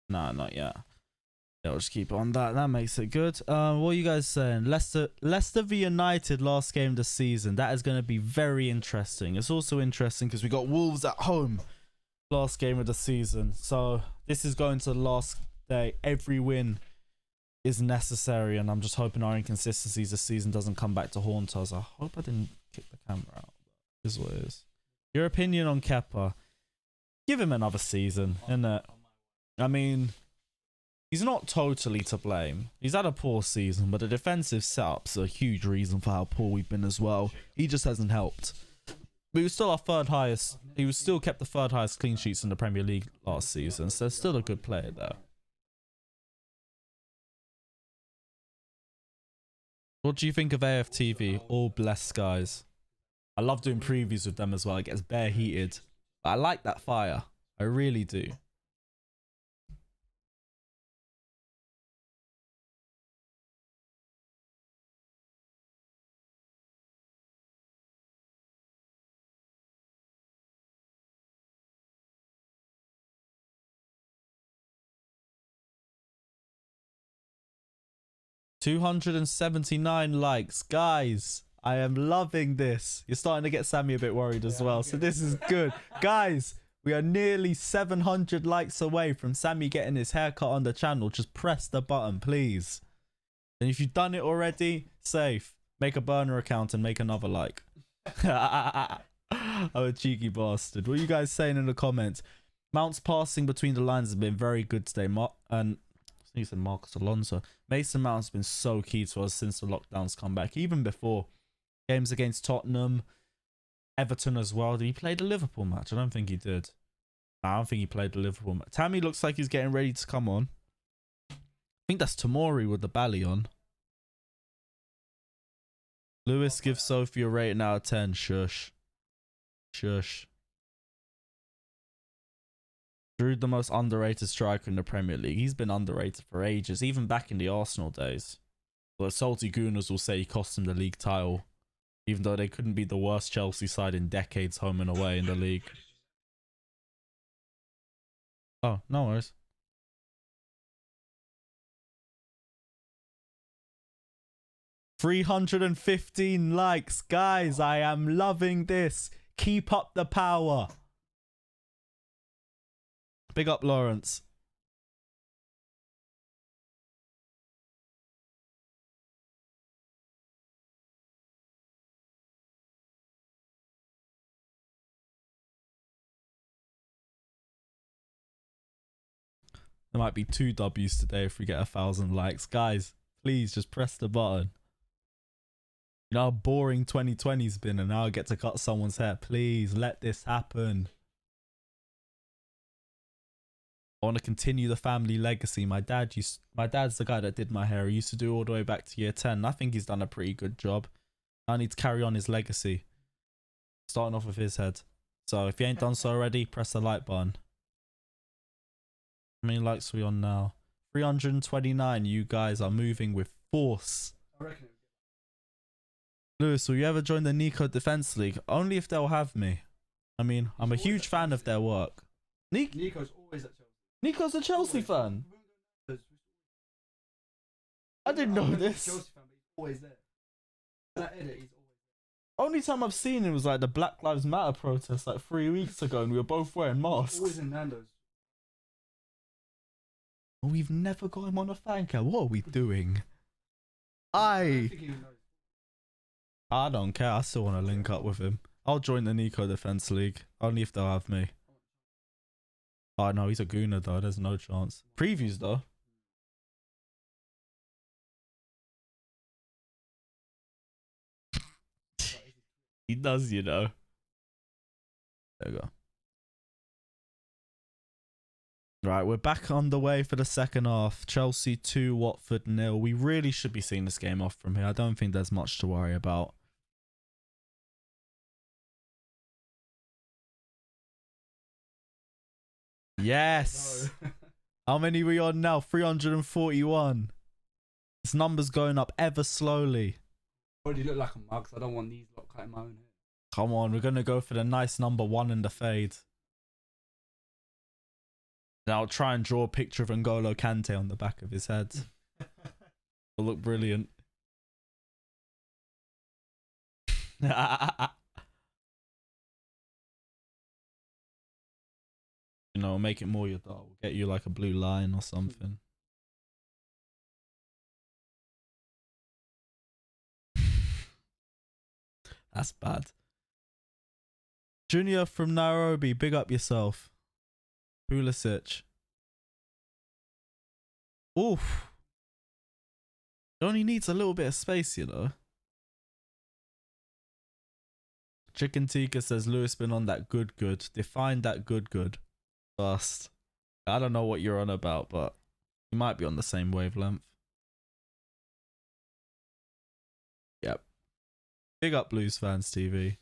Nah, not yet. Yeah, I'll just keep on that. That makes it good. What are you guys saying? Leicester v United last game of the season. That is going to be very interesting. It's also interesting because we got Wolves at home last game of the season. So this is going to the last day. Every win is necessary, and I'm just hoping our inconsistencies this season doesn't come back to haunt us. I hope I didn't kick the camera out. This is what it is. Your opinion on Kepa? Give him another season, innit? I mean, he's not totally to blame. He's had a poor season, but the defensive setup's a huge reason for how poor we've been as well. He just hasn't helped. But he was still our third highest. He was still kept the third highest clean sheets in the Premier League last season, so still a good player there. What do you think of AFTV? All blessed, guys. I love doing previews with them as well. It gets bare heated. But I like that fire. I really do. 279 likes. Guys, I am loving this. You're starting to get Sammy a bit worried as well. So this is good. Guys, we are nearly 700 likes away from Sammy getting his haircut on the channel. Just press the button, please. And if you've done it already, safe. Make a burner account and make another like. I'm a cheeky bastard. What are you guys saying in the comments? Mount's passing between the lines has been very good today. And he said Marcus Alonso. Mason Mount has been so key to us since the lockdowns come back. Even before games against Tottenham, Everton as well. Did he play the Liverpool match? I don't think he did. No, I don't think he played the Liverpool match. Tammy looks like he's getting ready to come on. I think that's Tomori with the bally on. Lewis gives Sophie a rating out of 10. Shush. Shush. Giroud, the most underrated striker in the Premier League. He's been underrated for ages, even back in the Arsenal days. But salty gooners will say he cost him the league title, even though they couldn't be the worst Chelsea side in decades home and away in the league. Oh, no worries. $315 likes. Guys, I am loving this. Keep up the power. Big up, Lawrence. There might be 2 W's today if we get 1,000 likes. Guys, please just press the button. You know how boring 2020's been and now I get to cut someone's hair. Please let this happen. I want to continue the family legacy. My dad's the guy that did my hair. He used to do all the way back to year 10. I think he's done a pretty good job. I need to carry on his legacy. Starting off with his head. So if you ain't done so already, press the like button. How many likes are we on now? 329. You guys are moving with force. I reckon Lewis, will you ever join the Nico Defense League? Only if they'll have me. I mean, I'm a huge fan of their work. Nico's always at Chelsea. Nico's a Chelsea fan. I didn't know this. Chelsea fan, but he's always there. That edit, he's always there. Only time I've seen him was like the Black Lives Matter protest like 3 weeks ago and we were both wearing masks. Always in Nando's. We've never got him on a fan cam. What are we doing? I think he knows. I don't care. I still want to link up with him. I'll join the Nico Defense League. Only if they'll have me. Oh no, he's a gooner though. There's no chance. Previews though. He does, you know. There we go. Right, we're back on the way for the second half. Chelsea 2, Watford 0. We really should be seeing this game off from here. I don't think there's much to worry about. Yes. How many are we on now? 341. This number's going up ever slowly. Already look like a mug, so I don't want these lot cutting my own hair. Come on, we're going to go for the nice number 1 in the fade. Now I'll try and draw a picture of N'Golo Kante on the back of his head. It'll look brilliant. You know, make it more your dot. We'll get you like a blue line or something. That's bad. Junior from Nairobi, big up yourself. Pulisic. Oof. It only needs a little bit of space, you know. Chicken Tikka says Lewis been on that good. Define that good. First. I don't know what you're on about, but you might be on the same wavelength. Yep. Big up Blues Fans TV.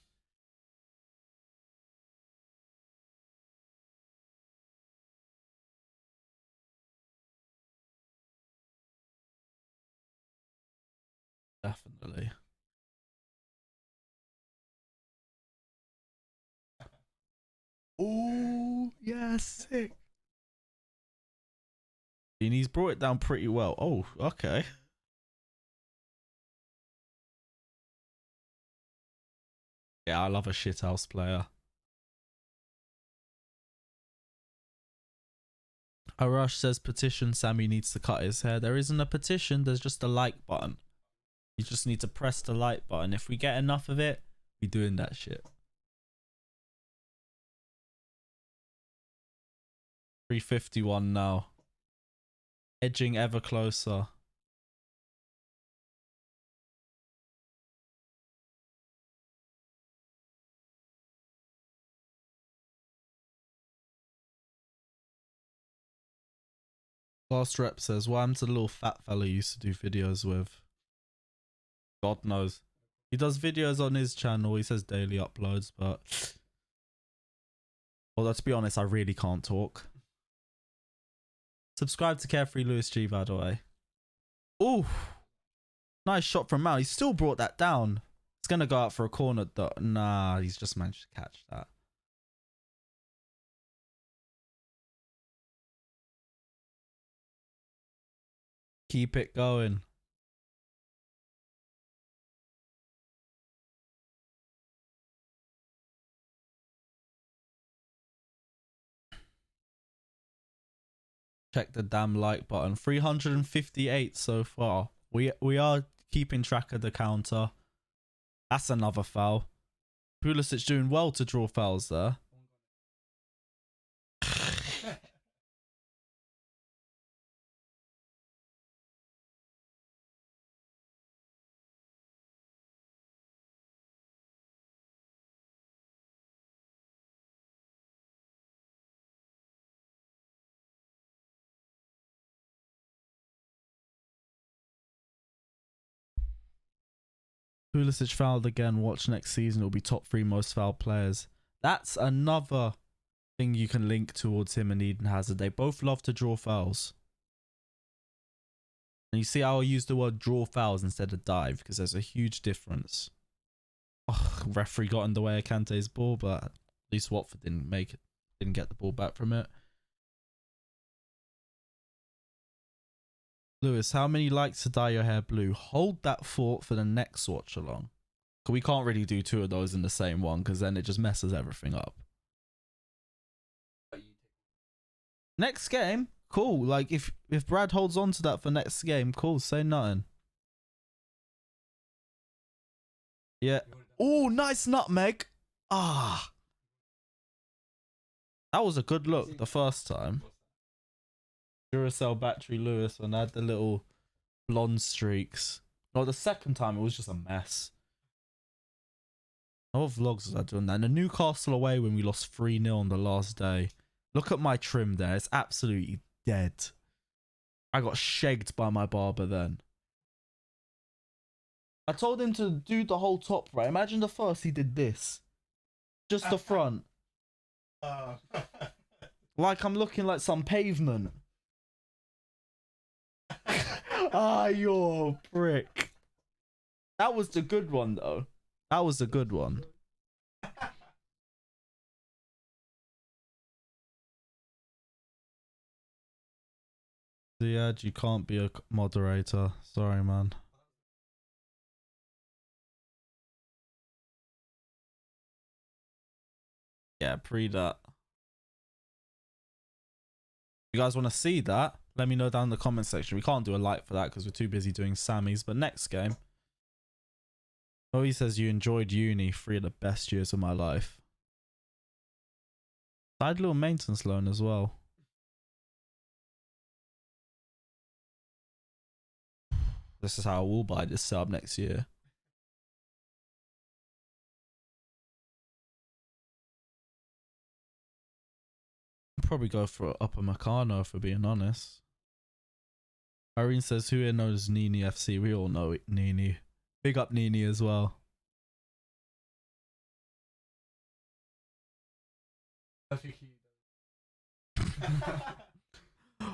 Definitely. Oh, yeah, sick. And he's brought it down pretty well. Oh, okay. Yeah, I love a shithouse player. Arash says petition Sammy needs to cut his hair. There isn't a petition, there's just a like button. You just need to press the like button. If we get enough of it, we doing that shit. 351 now. Edging ever closer. Last rep says, what happened to the little fat fella you used to do videos with? God knows. He does videos on his channel. He says daily uploads, but... Well, let's be honest, I really can't talk. Subscribe to Carefree Lewis G, by the way. Ooh. Nice shot from Mal. He still brought that down. It's going to go out for a corner, though. Nah, he's just managed to catch that. Keep it going. Check the damn like button. 358 so far. We are keeping track of the counter. That's another foul. Pulisic doing well to draw fouls there. Pulisic fouled again. Watch next season. It'll be top 3 most fouled players. That's another thing you can link towards him and Eden Hazard. They both love to draw fouls. And you see how I use the word draw fouls instead of dive, because there's a huge difference. Oh, referee got in the way of Kante's ball, but at least Watford didn't make it. Didn't get the ball back from it. Lewis, how many likes to dye your hair blue? Hold that thought for the next watch along. We can't really do 2 of those in the same one, because then it just messes everything up. Next game, cool. Like if Brad holds on to that for next game, cool. Say nothing. Yeah. Oh, nice nutmeg. Ah. That was a good look the first time. Duracell battery Lewis, and I had the little blonde streaks. No, the second time it was just a mess. What vlogs was I doing that? And the Newcastle away when we lost 3-0 on the last day. Look at my trim there. It's absolutely dead. I got shagged by my barber then. I told him to do the whole top right. Imagine the first he did this. Just the front. Like I'm looking like some pavement. Ah, you're a prick. That was the good one, though. That was the good one. Ziad, you can't be a moderator. Sorry, man. Yeah, pre that. You guys want to see that? Let me know down in the comment section. We can't do a like for that because we're too busy doing Sammy's. But next game. Oh, he says you enjoyed uni. 3 of the best years of my life. I had a little maintenance loan as well. This is how I will buy this setup next year. Probably go for Upper Meccano if we're being honest. Irene says, who here knows Nini FC? We all know it, Nini. Big up Nini as well.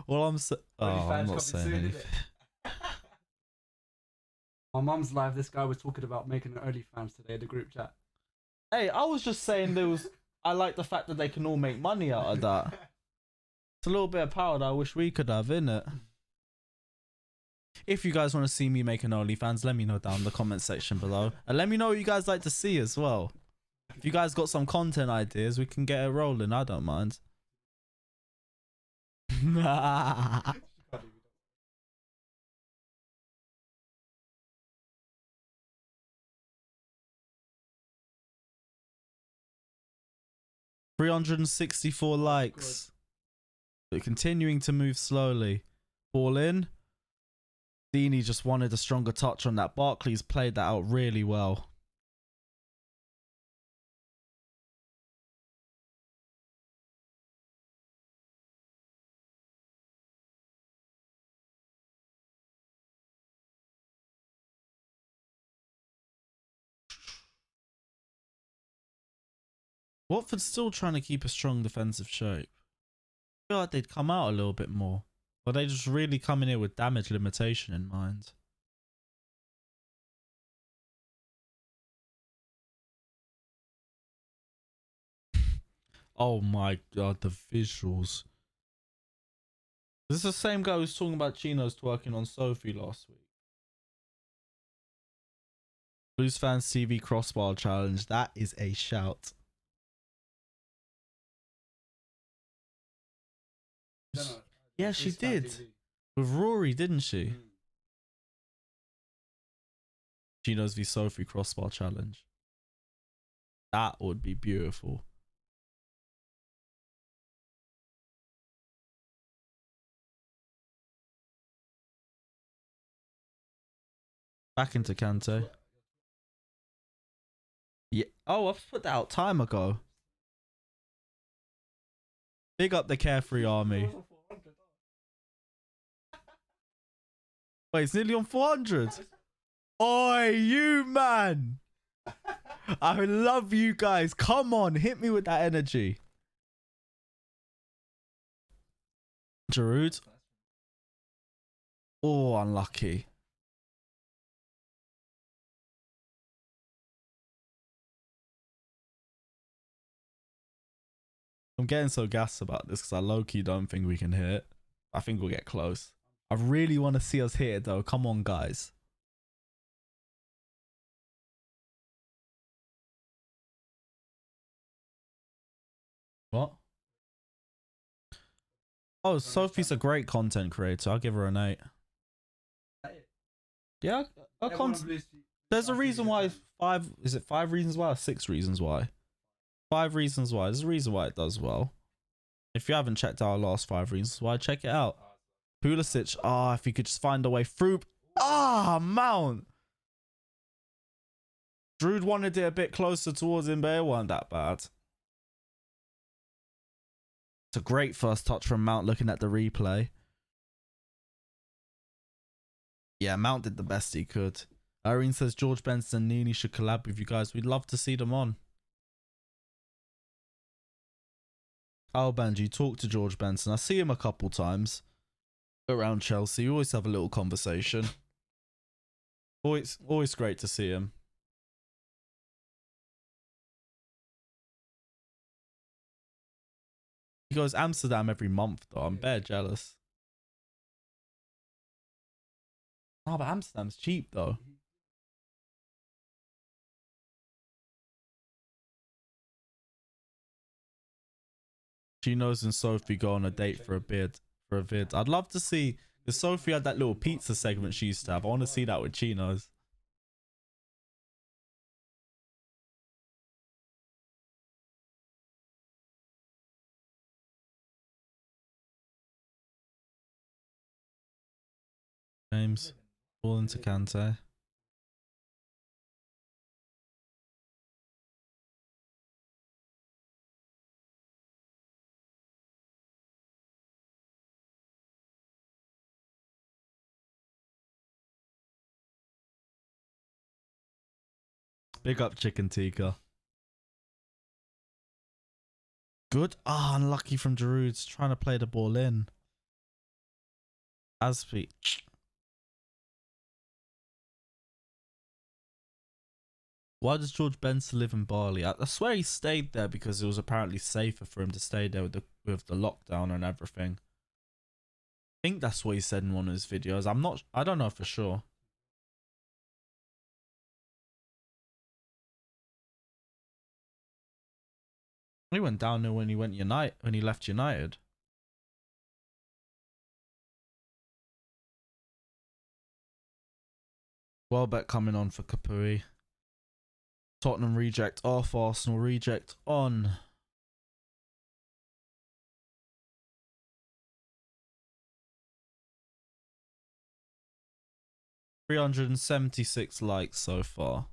Well, I'm not saying anything. My mum's live. This guy was talking about making an OnlyFans today in the group chat. Hey, I was just saying there was. I like the fact that they can all make money out of that. It's a little bit of power that I wish we could have, innit? If you guys want to see me make an OnlyFans, let me know down in the comment section below. And let me know what you guys like to see as well. If you guys got some content ideas, we can get it rolling. I don't mind. 364 likes. But continuing to move slowly. Ball in. Deeney just wanted a stronger touch on that. Barkley's played that out really well. Watford's still trying to keep a strong defensive shape. I feel like they'd come out a little bit more. But they just really come in here with damage limitation in mind. Oh my god, the visuals. This is the same guy who was talking about Chino's twerking on Sophie last week. Blues Fans TV crossbar challenge. That is a shout. Yeah, she did. With Rory, didn't she? Chino's v Sophie crossbar challenge. That would be beautiful. Back into Kante. Yeah. Oh, I've put that out time ago. Big up the Carefree Army. Wait, it's nearly on 400. Oi, you man. I love you guys. Come on, hit me with that energy. Giroud. Oh, unlucky. I'm getting so gassed about this because I low-key don't think we can hit it. I think we'll get close. I really want to see us hit it though. Come on, guys. What? Oh, Sophie's a great content creator. I'll give her an 8. Yeah, there's a reason why 5... Is it 5 reasons why or 6 reasons why? 5 reasons why. There's a reason why it does well. If you haven't checked out our last 5 reasons why, check it out. Pulisic. Ah, if he could just find a way through. Ah, Mount. Drood wanted it a bit closer towards him, but it wasn't that bad. It's a great first touch from Mount looking at the replay. Yeah, Mount did the best he could. Irene says George Benson and Nini should collab with you guys. We'd love to see them on. Oh, Benji, talk to George Benson. I see him a couple times around Chelsea. We always have a little conversation. Always great to see him. He goes Amsterdam every month though. I'm bare jealous. Oh, but Amsterdam's cheap though. Chinos and Sophie go on a date for a vid. I'd love to see, because Sophie had that little pizza segment she used to have. I want to see that with Chinos. James, ball into Kante. Big up Chicken Tikka. Good. Ah, unlucky from Giroud's trying to play the ball in. Aspi. Why does George Benson live in Bali? I swear he stayed there because it was apparently safer for him to stay there with the lockdown and everything. I think that's what he said in one of his videos. I don't know for sure. He went downhill when he left United. Welbeck coming on for Capoue. Tottenham reject off, Arsenal reject on. $376 likes so far.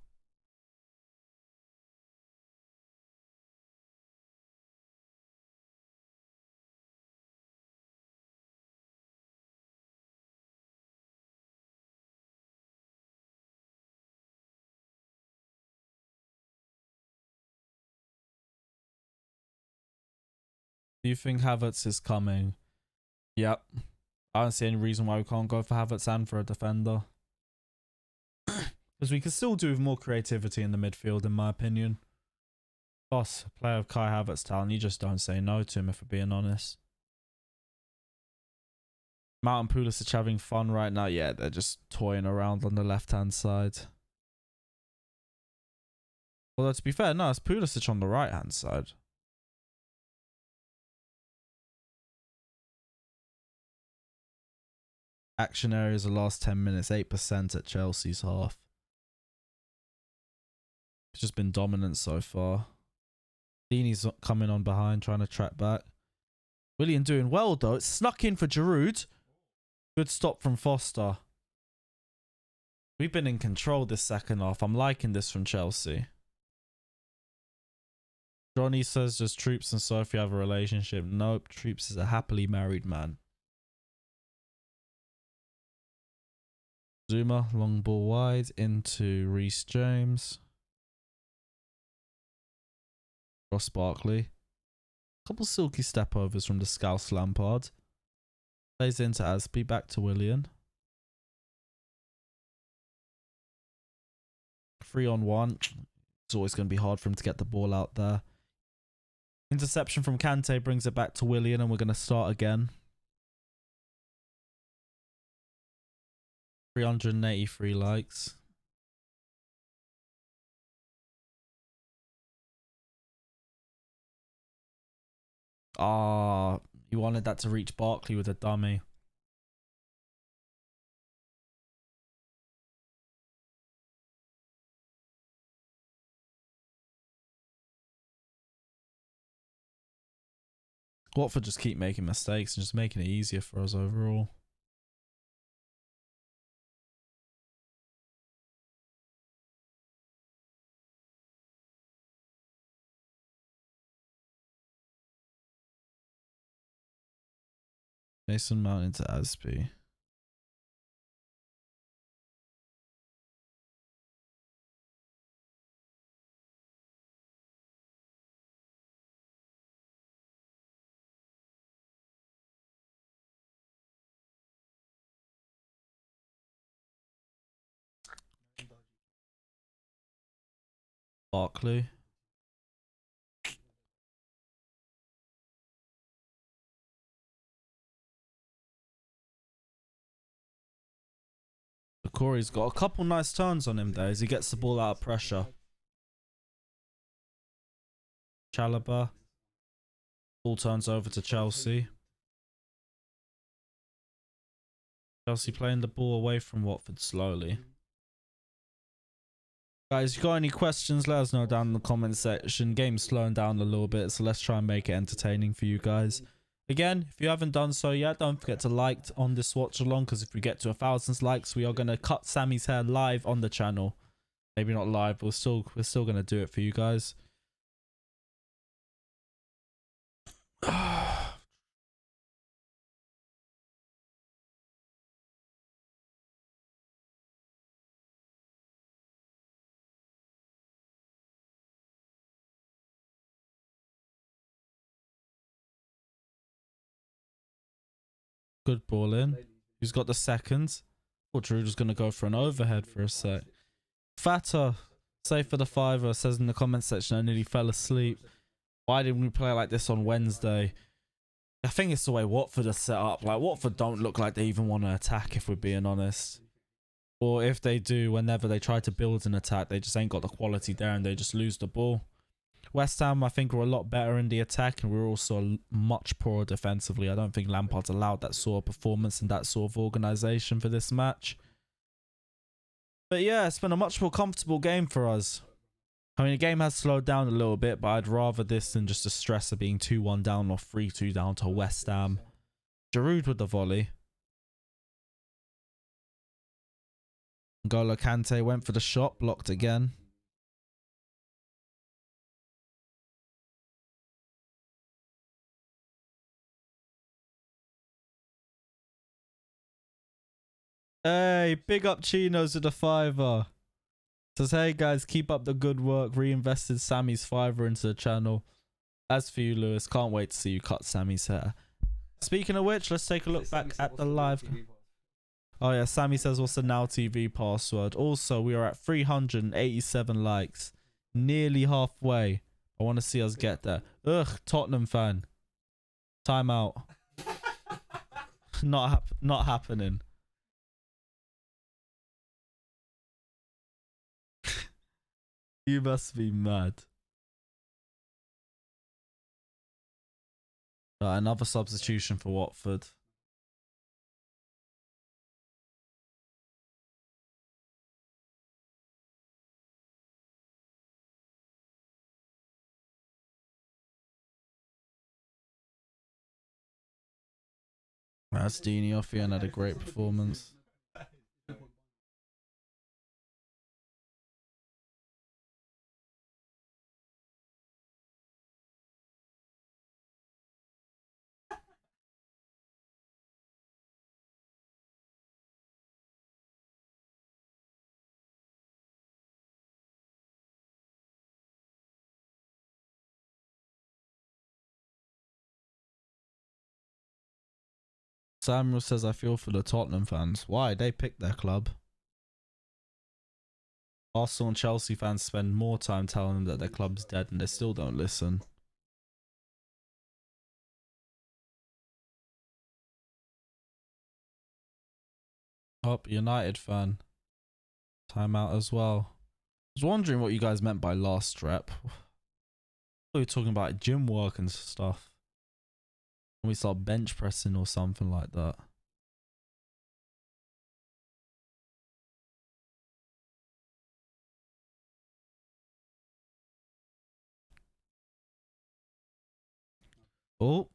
Do you think Havertz is coming? Yep. I don't see any reason why we can't go for Havertz and for a defender. Because we can still do with more creativity in the midfield, in my opinion. Boss, a player of Kai Havertz talent, you just don't say no to him, if we're being honest. Mount and Pulisic having fun right now. Yeah, they're just toying around on the left-hand side. Although, to be fair, no, it's Pulisic on the right-hand side. Action areas the last 10 minutes, 8% at Chelsea's half. It's just been dominant so far. Deeney's coming on behind, trying to track back. Willian doing well, though. It's snuck in for Giroud. Good stop from Foster. We've been in control this second half. I'm liking this from Chelsea. Johnny says, does Troops and Sophie have a relationship? Nope. Troops is a happily married man. Zuma, long ball wide into Reece James. Ross Barkley. Couple silky step overs from the Scouse Lampard. Plays into Aspi, back to Willian. 3-on-1. It's always going to be hard for him to get the ball out there. Interception from Kante brings it back to Willian, and we're going to start again. 383 likes. Ah, he wanted that to reach Barkley with a dummy. Watford just keep making mistakes and just making it easier for us overall. Mason Mount into Aspi. Barkley. Corey's got a couple nice turns on him there as he gets the ball out of pressure. Chalobah. Ball turns over to Chelsea. Chelsea playing the ball away from Watford slowly. Guys, if you got any questions, let us know down in the comment section. Game's slowing down a little bit, so let's try and make it entertaining for you guys. Again, if you haven't done so yet, don't forget to like on this watch along, because if we get to 1,000 likes, we are going to cut Sammy's hair live on the channel. Maybe not live, but we're still going to do it for you guys. Good ball in. Who's got the seconds? Oh, Giroud was going to go for an overhead for a sec. Fatter, save for the fiver, says in the comment section, I nearly fell asleep. Why didn't we play like this on Wednesday? I think it's the way Watford are set up. Like, Watford don't look like they even want to attack, if we're being honest. Or if they do, whenever they try to build an attack, they just ain't got the quality there and they just lose the ball. West Ham, I think, were a lot better in the attack, and we were also much poorer defensively. I don't think Lampard's allowed that sort of performance and that sort of organisation for this match. But yeah, it's been a much more comfortable game for us. I mean, the game has slowed down a little bit, but I'd rather this than just the stress of being 2-1 down or 3-2 down to West Ham. Giroud with the volley. N'Golo Kante went for the shot, blocked again. Hey, big up Chinos with the $5. Says, hey guys, keep up the good work. Reinvested Sammy's $5 into the channel. As for you, Lewis, can't wait to see you cut Sammy's hair. Speaking of which, let's take a look back at the live. Oh yeah, Sammy says, what's the Now TV password? Also, we are at 387 likes. Nearly halfway. I want to see us get there. Ugh, Tottenham fan. Time out. Not happening. You must be mad. Another substitution for Watford. That's Dini off here and had a great performance. Samuel says, I feel for the Tottenham fans. Why? They picked their club. Arsenal and Chelsea fans spend more time telling them that their club's dead and they still don't listen. Oh, United fan. Timeout as well. I was wondering what you guys meant by last rep. We were talking about gym work and stuff. We start bench pressing or something like that. Oh,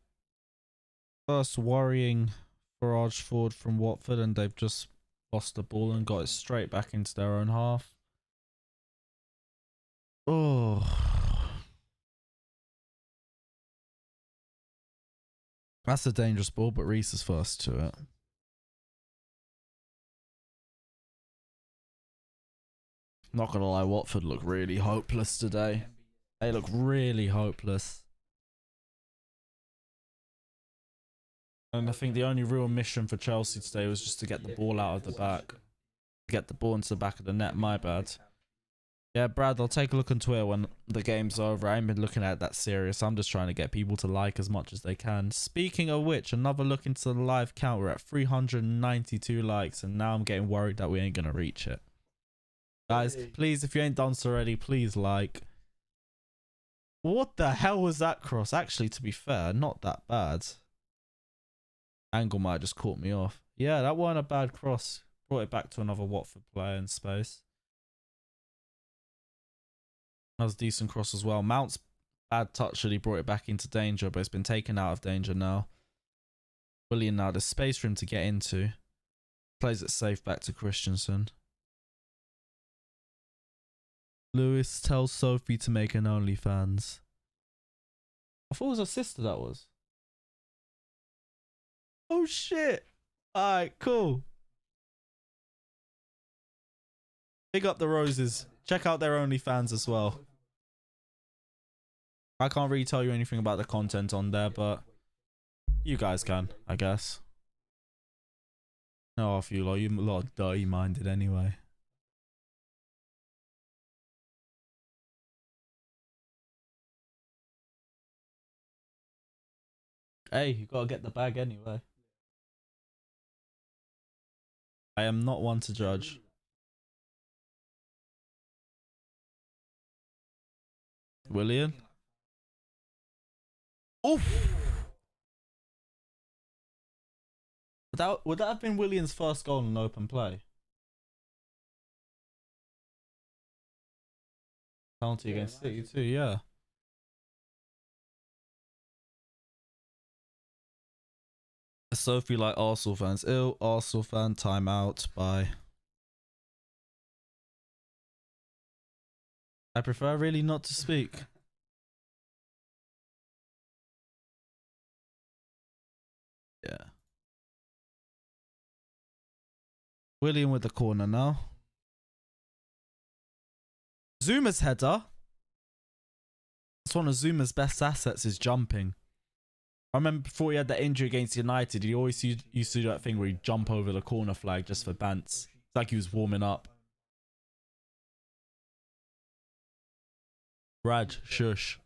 first worrying barrage forward from Watford, and they've just lost the ball and got it straight back into their own half. Oh, that's a dangerous ball, but Reece is first to it. Not gonna lie, Watford look really hopeless today. They look really hopeless. And I think the only real mission for Chelsea today was just to get the ball out of the back. Get the ball into the back of the net, my bad. Yeah, Brad, I'll take a look on Twitter when the game's over. I ain't been looking at it that serious. I'm just trying to get people to like as much as they can. Speaking of which, another look into the live count. We're at 392 likes, and now I'm getting worried that we ain't going to reach it. Guys, please, if you ain't done so already, please like. What the hell was that cross? Actually, to be fair, not that bad. Angle might have just caught me off. Yeah, that wasn't a bad cross. Brought it back to another Watford player in space. That was a decent cross as well. Mount's bad touch really brought it back into danger, but it's been taken out of danger now. Willian now, there's space for him to get into. Plays it safe back to Christensen. Lewis tells Sophie to make an OnlyFans. I thought it was her sister that was. Oh shit. Alright, cool. Big up the Roses. Check out their OnlyFans as well. I can't really tell you anything about the content on there, but you guys can, I guess. No, off you lot. You're a lot dirty-minded anyway. Hey, you gotta get the bag anyway. I am not one to judge. Willian? Oof. Would that have been Williams' first goal in open play? Penalty against City too, yeah. Sophie like Arsenal fans. Ill Arsenal fan timeout. Bye. I prefer really not to speak. Yeah. William with the corner now. Zuma's header. It's one of Zuma's best assets is jumping. I remember before he had that injury against United, he always used to do that thing where he'd jump over the corner flag just for bants. It's like he was warming up. Brad, shush.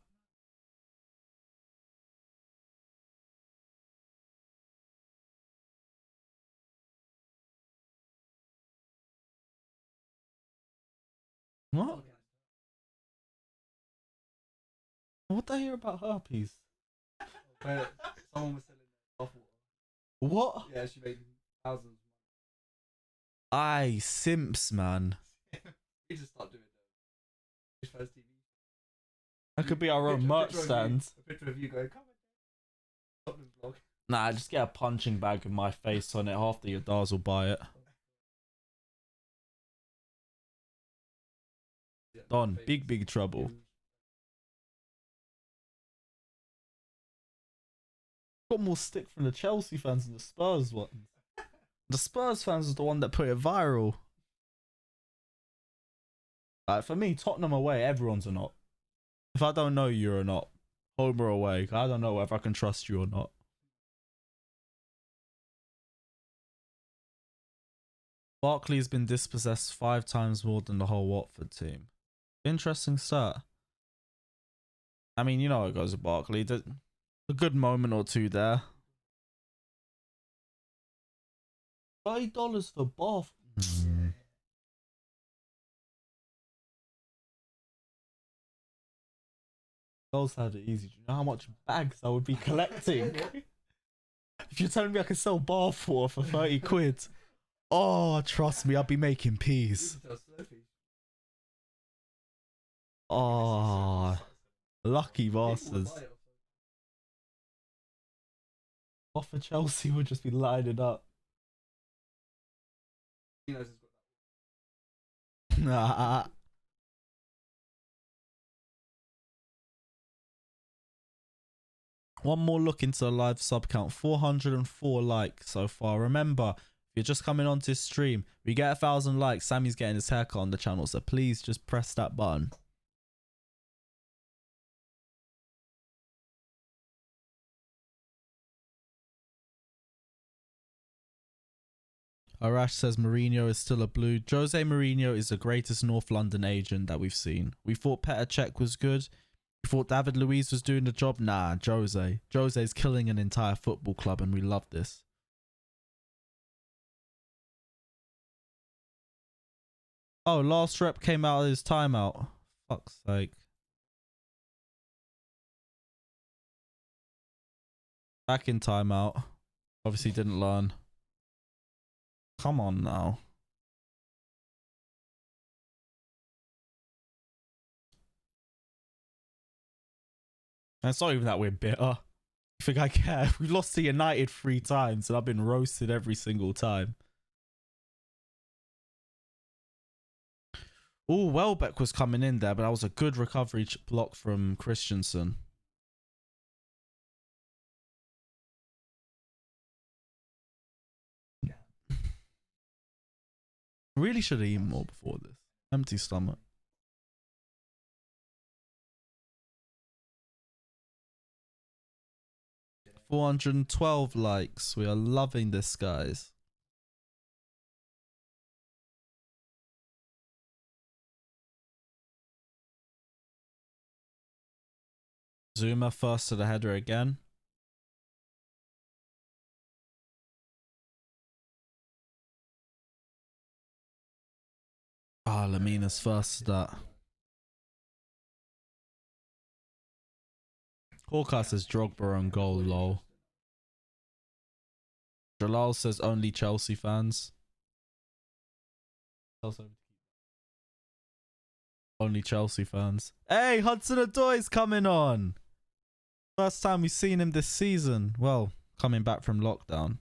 What? What did I hear about herpes? Where someone was selling off water. What? Yeah, she made thousands. Aye, simps, man. We just start doing that. First TV. That could be our own merch stand. A picture of you going, come on, Tottenham vlog. Nah, just get a punching bag with my face on it. Half the Yadars will buy it. Don, big trouble. Got more stick from the Chelsea fans than the Spurs ones. The Spurs fans was the one that put it viral. Like, for me, Tottenham away, everyone's a not. If I don't know you're a not, home or away, I don't know whether I can trust you or not. Barkley's been dispossessed 5 times more than the whole Watford team. Interesting stat. I mean, you know how it goes with Barkley. A good moment or two there. $5 for Bath. Girls had it easy. Do you know how much bags I would be collecting? If you're telling me I could sell bath water for 30 quid. Oh, trust me, I'd be making peas. Oh, lucky bastards. Off for Chelsea would just be lining up. Nah. One more look into the live sub count. 404 likes so far. Remember, if you're just coming onto this stream, we get 1,000 likes. Sammy's getting his haircut on the channel, so please just press that button. Arash says Mourinho is still a blue. Jose Mourinho is the greatest North London agent that we've seen. We thought Petr Cech was good. We thought David Luiz was doing the job. Nah, Jose. Jose's killing an entire football club and we love this. Oh, last rep came out of his timeout. Fuck's sake. Back in timeout. Obviously didn't learn. Come on now. And it's not even that we're bitter. You think I care? We've lost to United 3 times and I've been roasted every single time. Oh, Welbeck was coming in there, but that was a good recovery block from Christensen. Really should have eaten more before this. Empty stomach. $412 likes. We are loving this, guys. Zuma first to the header again. Ah, Lamina's first to that. Hawkeye says Drogba on goal, lol. Jalal says only Chelsea fans. Only Chelsea fans. Hey, Hudson-Odoi's coming on. First time we've seen him this season. Well, coming back from lockdown.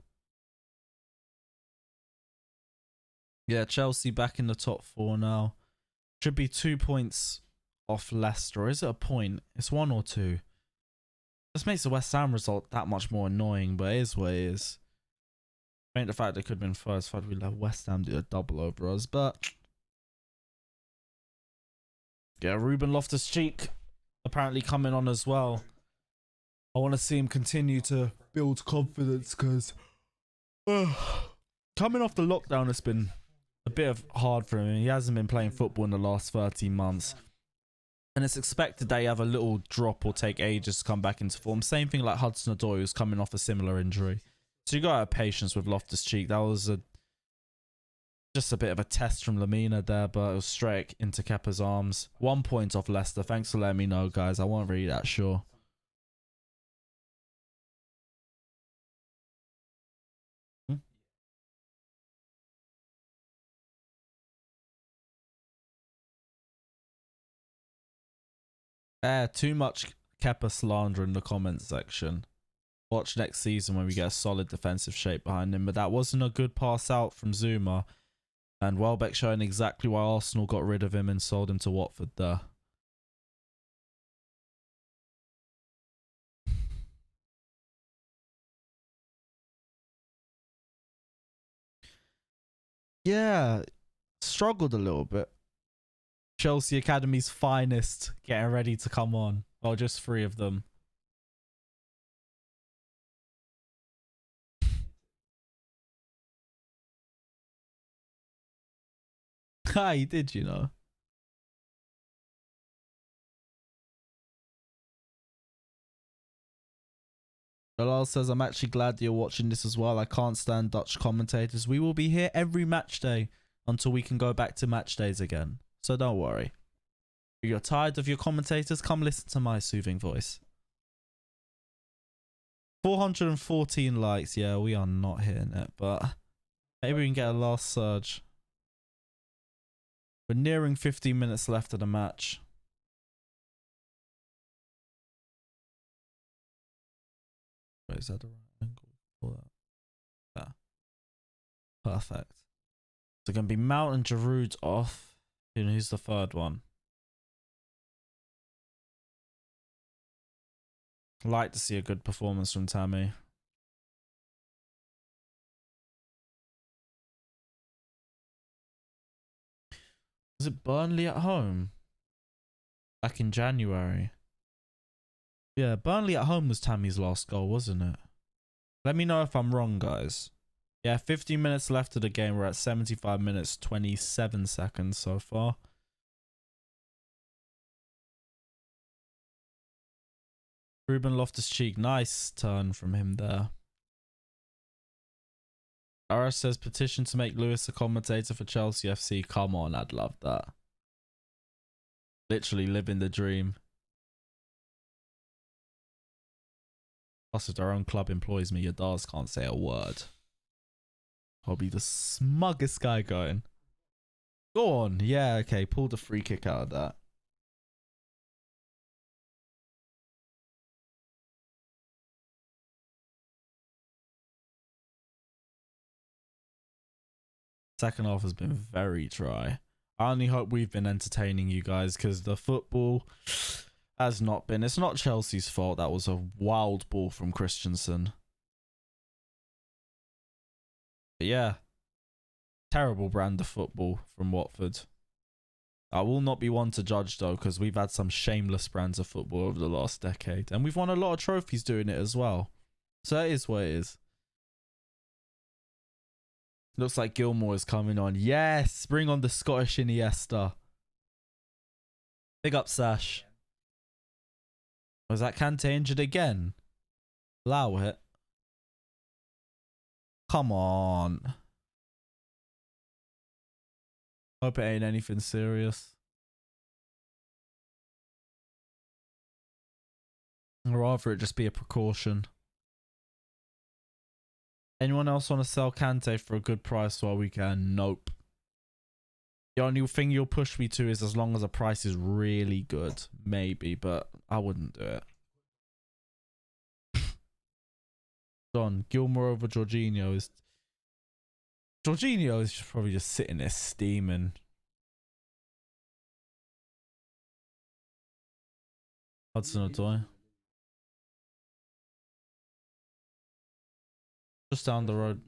Yeah, Chelsea back in the top 4 now. Should be 2 points off Leicester. Or is it a point? It's 1 or 2. This makes the West Ham result that much more annoying, but it is what it is. I think the fact they could have been first, fact we let West Ham do a double over us, but yeah, Ruben Loftus-Cheek apparently coming on as well. I want to see him continue to build confidence because coming off the lockdown, it's been a bit of hard for him. He hasn't been playing football in the last 13 months. And it's expected they have a little drop or take ages to come back into form. Same thing like Hudson-Odoi, who's coming off a similar injury. So you got to have patience with Loftus-Cheek. That was just a bit of a test from Lamina there, but it was straight into Kepa's arms. 1 point off Leicester. Thanks for letting me know, guys. I wasn't really that sure. Too much Kepa slander in the comments section. Watch next season when we get a solid defensive shape behind him. But that wasn't a good pass out from Zuma. And Welbeck showing exactly why Arsenal got rid of him and sold him to Watford there. Yeah, struggled a little bit. Chelsea Academy's finest getting ready to come on. Well, just 3 of them. Ah, he did, you know. Bilal says, I'm actually glad you're watching this as well. I can't stand Dutch commentators. We will be here every match day until we can go back to match days again. So don't worry. If you're tired of your commentators, come listen to my soothing voice. 414 likes. Yeah, we are not hitting it, but maybe we can get a last surge. We're nearing 15 minutes left of the match. Wait, is that the right angle for that? Yeah. Perfect. So going to be Mount and Giroud off. Who's the third one? Like to see a good performance from Tammy. Was it Burnley at home? Back in January. Yeah, Burnley at home was Tammy's last goal, wasn't it? Let me know if I'm wrong, guys. Yeah, 15 minutes left of the game. We're at 75 minutes, 27 seconds so far. Ruben Loftus-Cheek, nice turn from him there. RS says petition to make Lewis a commentator for Chelsea FC. Come on, I'd love that. Literally living the dream. Plus, if their own club employs me, your Dars can't say a word. I'll be the smuggest guy going. Go on. Yeah, okay. Pull the free kick out of that. Second half has been very dry. I only hope we've been entertaining you guys because the football has not been. It's not Chelsea's fault. That was a wild ball from Christensen. But yeah, terrible brand of football from Watford. I will not be one to judge though because we've had some shameless brands of football over the last decade. And we've won a lot of trophies doing it as well. So it is what it is. Looks like Gilmore is coming on. Yes, bring on the Scottish Iniesta. Big up, Sash. Was that Kante injured again? Allow it. Come on. Hope it ain't anything serious. I'd rather it just be a precaution. Anyone else want to sell Kante for a good price while we can? Nope. The only thing you'll push me to is as long as the price is really good. Maybe, but I wouldn't do it. Don, Gilmore over Jorginho is... Jorginho is probably just sitting there steaming. Hudson-Odoi. Just down the road.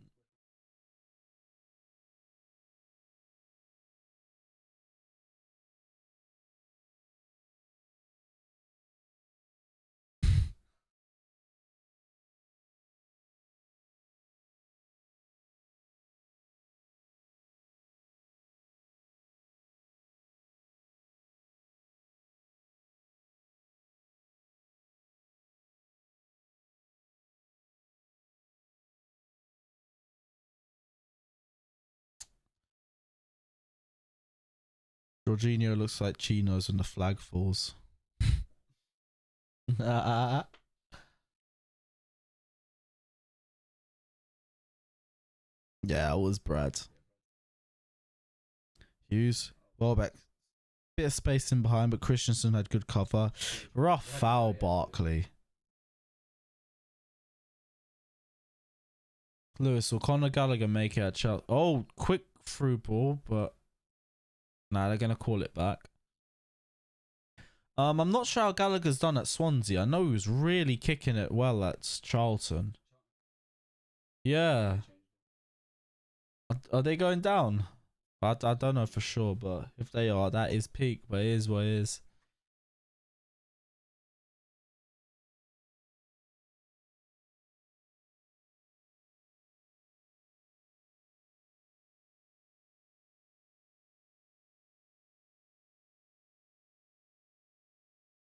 Jorginho looks like chinos when the flag falls. Yeah, it was Brad. Hughes, Welbeck. Bit of space in behind, but Christensen had good cover. Rough foul, Barkley. Lewis, will Conor Gallagher make it at Chelsea? Oh, quick through ball, but nah, they're gonna call it back. I'm not sure how Gallagher's done at Swansea. I know he was really kicking it well at Charlton. Yeah. Are they going down? I don't know for sure, but if they are, that is peak. But it is what it is.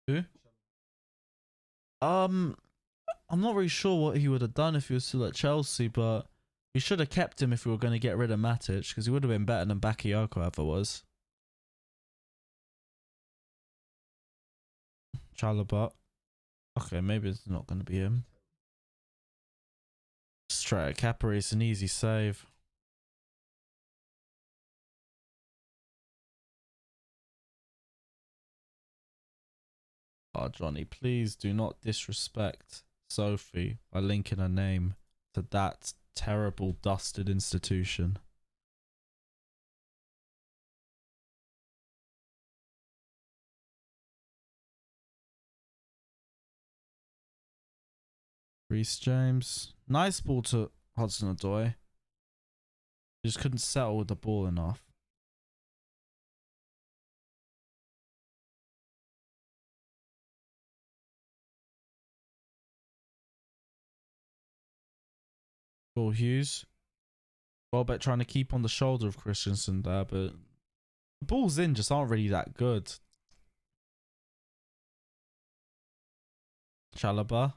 Who? I'm not really sure what he would have done if he was still at Chelsea, but we should have kept him if we were going to get rid of Matic, because he would have been better than Bakayoko ever was. Chalobah. Okay, maybe it's not going to be him. Straight at Capri, an easy save. Oh, Johnny, please do not disrespect Sophie by linking her name to that terrible, dusted institution. Reece James. Nice ball to Hudson-Odoi. He just couldn't settle with the ball enough. Paul Hughes. Welbeck trying to keep on the shoulder of Christensen there, but the balls in just aren't really that good. Chalobah.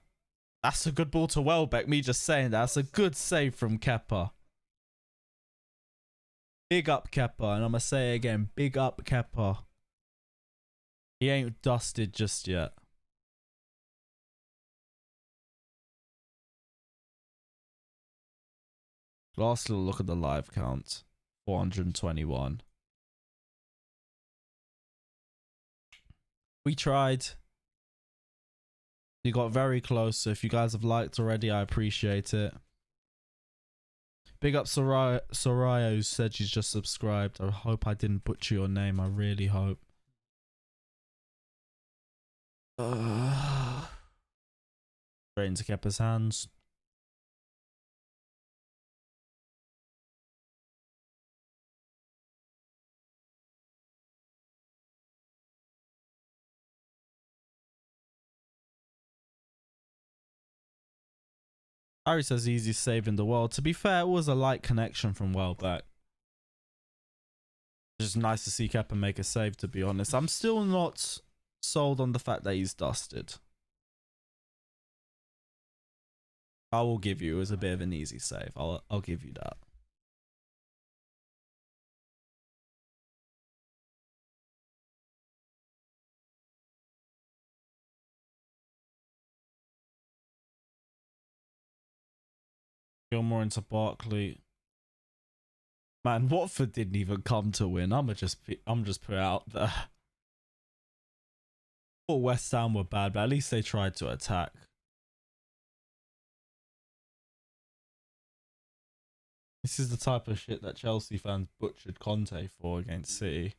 That's a good ball to Welbeck. Me just saying that's a good save from Kepa. Big up Kepa, and I'm going to say it again. Big up Kepa. He ain't dusted just yet. Last little look at the live count. 421. We tried. You got very close, so if you guys have liked already, I appreciate it. Big up Soraya, who said she's just subscribed. I hope I didn't butcher your name. I really hope. Straight into Kepa's hands. Harry says easiest save in the world. To be fair, it was a light connection from Welbeck. It's just nice to see Kepa make a save, to be honest. I'm still not sold on the fact that he's dusted. I will give you, it was a bit of an easy save. I'll give you that. Gilmore into Barkley. Man, Watford didn't even come to win. I'm just put out there. Thought West Ham were bad, but at least they tried to attack. This is the type of shit that Chelsea fans butchered Conte for against City.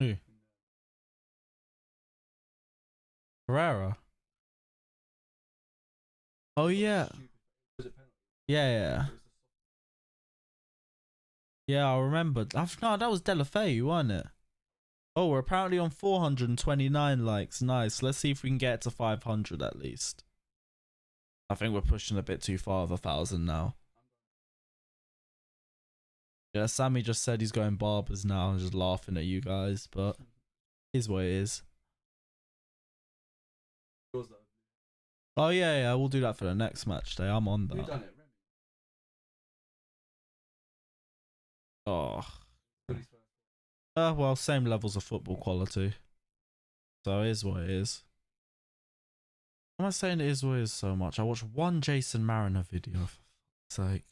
Who? Pereira. Oh yeah. Yeah. Yeah, I remember. No, that was Delafeu, wasn't it? Oh, we're apparently on 429 likes. Nice. Let's see if we can get to 500 at least. I think we're pushing a bit too far of 1,000 now. Yeah, Sammy just said he's going barbers now. I'm just laughing at you guys, but it is what it is. Oh yeah, we'll do that for the next match day. I'm on that. Who done it? Oh. Well, same levels of football quality. So it is what it is. Why am I saying it is what it is so much? I watched one Jason Mariner video, for fuck's sake.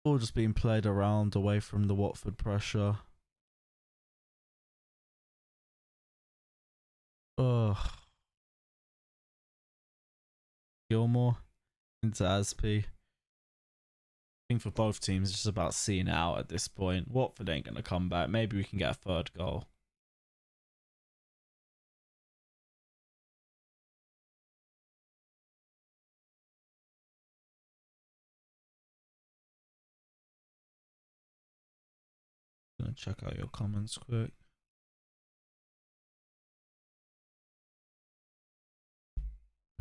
All just being played around away from the Watford pressure. Ugh. Gilmore into Aspi. I think for both teams, it's just about seeing it out at this point. Watford ain't going to come back. Maybe we can get a third goal. Gonna check out your comments quick.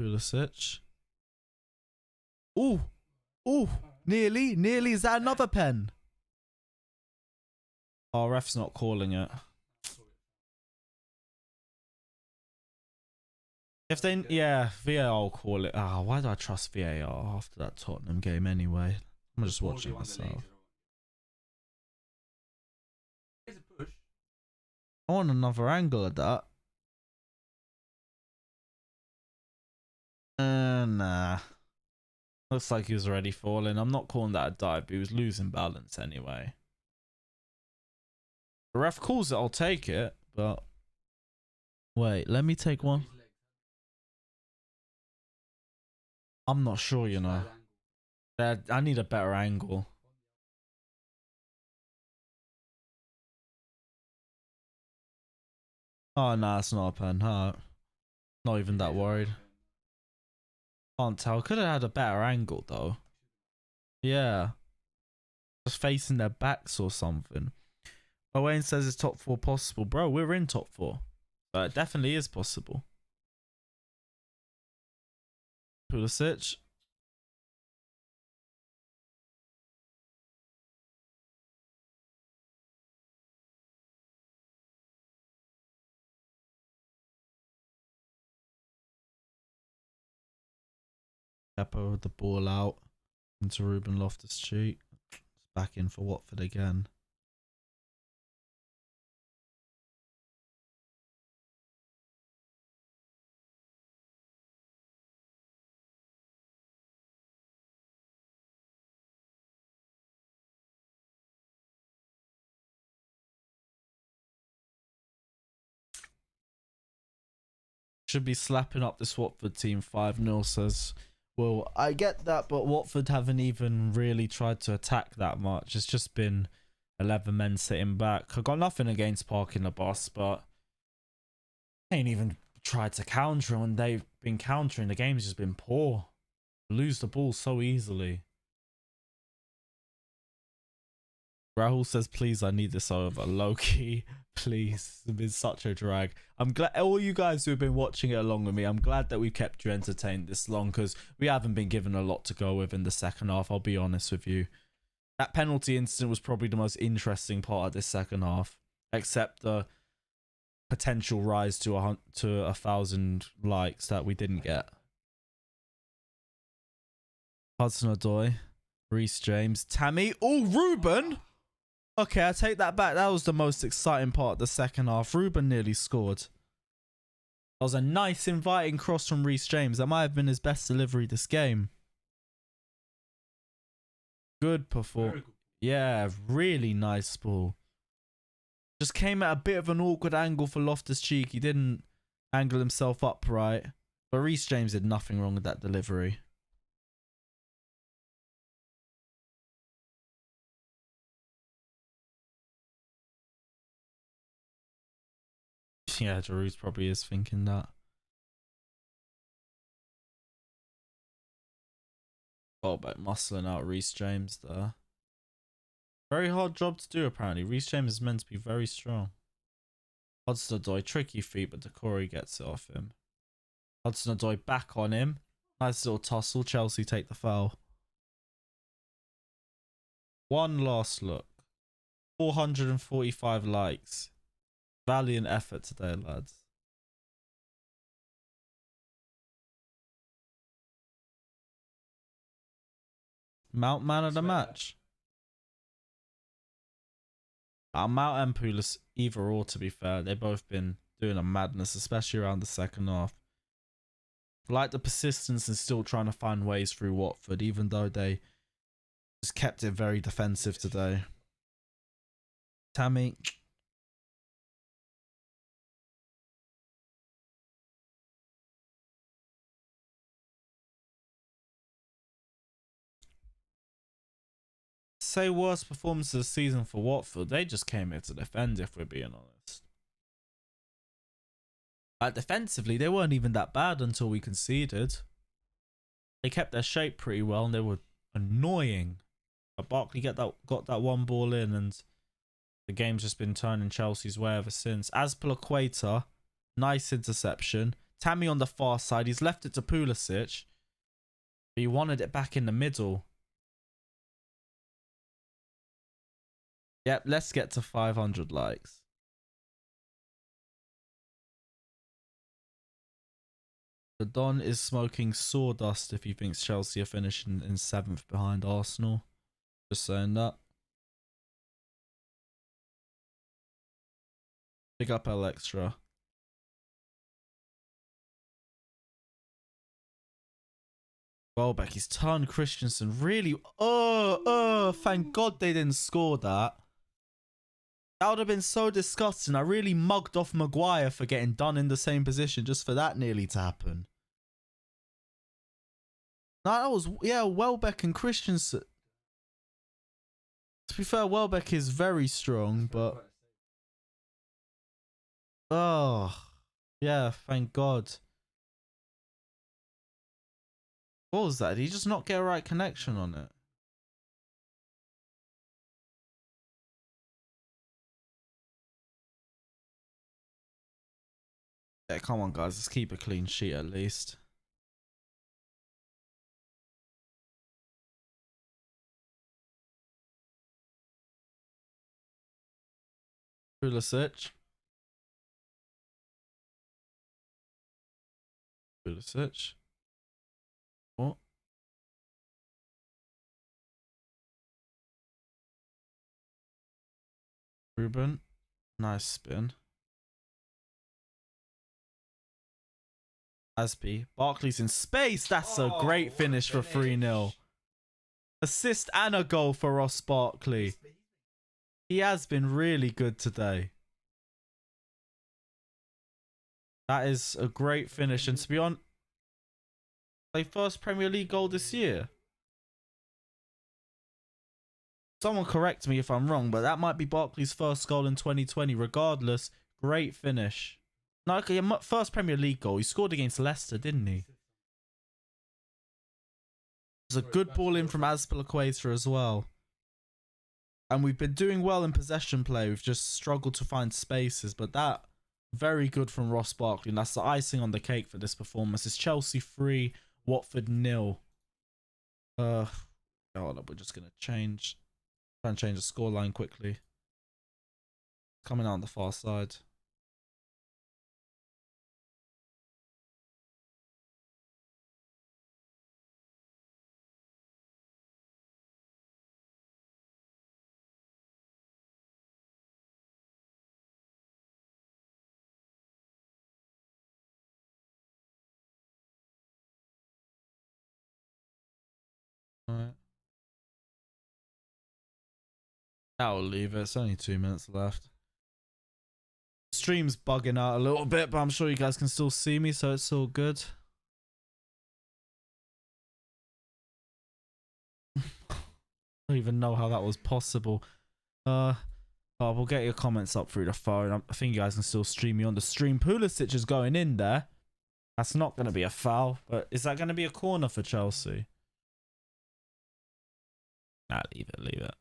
Pulisic. Ooh. Ooh. Nearly. Is that another pen? Oh, ref's not calling it. If they, yeah, VAR will call it. Ah, why do I trust VAR after that Tottenham game anyway? I'm just watching myself. I want another angle of that. Nah. Looks like he was already falling. I'm not calling that a dive, but he was losing balance anyway. The ref calls it, I'll take it, but... Wait, let me take one. I'm not sure, you know. I need a better angle. Oh, nah, it's not a pen. Not even that worried. Can't tell. Could have had a better angle, though. Yeah. Just facing their backs or something. Owain says it's top 4 possible. Bro, we're in top 4. So it definitely is possible. Pulisic. Kepa with the ball out into Ruben Loftus-Cheek. Back in for Watford again. Should be slapping up this Watford team. 5-0 says. Well, I get that, but Watford haven't even really tried to attack that much. It's just been 11 men sitting back. I got nothing against parking the bus, but they ain't even tried to counter, and they've been countering. The game's just been poor. Lose the ball so easily. Rahul says, please, I need this over. Low-key, please. It's been such a drag. I'm glad, all you guys who have been watching it along with me, I'm glad that we've kept you entertained this long, because we haven't been given a lot to go with in the second half, I'll be honest with you. That penalty incident was probably the most interesting part of this second half, except the potential rise to 1,000 likes that we didn't get. Hudson-Odoi, Reece James, Tammy. Oh, Ruben. Okay, I take that back. That was the most exciting part of the second half. Ruben nearly scored. That was a nice inviting cross from Reece James. That might have been his best delivery this game. Good performance. Yeah, really nice ball. Just came at a bit of an awkward angle for Loftus-Cheek. He didn't angle himself upright. But Reece James did nothing wrong with that delivery. Yeah, Giroud probably is thinking that. Oh, but muscling out Reece James there. Very hard job to do, apparently. Reece James is meant to be very strong. Hudson-Odoi, tricky feet, but Decore gets it off him. Hudson-Odoi back on him. Nice little tussle. Chelsea take the foul. One last look. 445 likes. Valiant effort today, lads. Mount man of the match. Mount and Pulis, either or, to be fair. They've both been doing a madness, especially around the second half. Like the persistence and still trying to find ways through Watford, even though they just kept it very defensive today. Tammy. Say worst performance of the season for Watford. They just came here to defend, if we're being honest. Defensively, they weren't even that bad until we conceded. They kept their shape pretty well and they were annoying. But Barkley got that one ball in and the game's just been turning Chelsea's way ever since. Azpilicueta, nice interception. Tammy on the far side. He's left it to Pulisic. But he wanted it back in the middle. Yep, let's get to 500 likes. The Don is smoking sawdust if he thinks Chelsea are finishing in 7th behind Arsenal. Just saying that. Big up El Extra. Welbeck, he's turned Christensen really. Thank God they didn't score that. That would have been so disgusting. I really mugged off Maguire for getting done in the same position just for that nearly to happen. No, that was, yeah, Welbeck and Christensen. To be fair, Welbeck is very strong, but... Oh, yeah, thank God. What was that? Did he just not get a right connection on it? Yeah, come on, guys. Let's keep a clean sheet at least. Pulisic. Pulisic. What? Ruben. Nice spin. Aspi. Barkley's in space. That's a great finish for 3-0. Assist and a goal for Ross Barkley. He has been really good today. That is a great finish. And to be honest, their first Premier League goal this year. Someone correct me if I'm wrong, but that might be Barkley's first goal in 2020. Regardless, great finish. No, okay, first Premier League goal. He scored against Leicester, didn't he? It was a good ball in from Azpilicueta as well. And we've been doing well in possession play. We've just struggled to find spaces. But that, very good from Ross Barkley. And that's the icing on the cake for this performance. It's Chelsea 3, Watford 0. Hold up, we're just going to try and change the scoreline quickly. Coming out on the far side. Alright. I'll leave it. It's only 2 minutes left. Stream's bugging out a little bit, but I'm sure you guys can still see me, so it's all good. I don't even know how that was possible. Oh, we'll get your comments up through the phone. I think you guys can still stream me on the stream. Pulisic is going in there. That's not going to be a foul, but is that going to be a corner for Chelsea? Nah, leave it, leave it.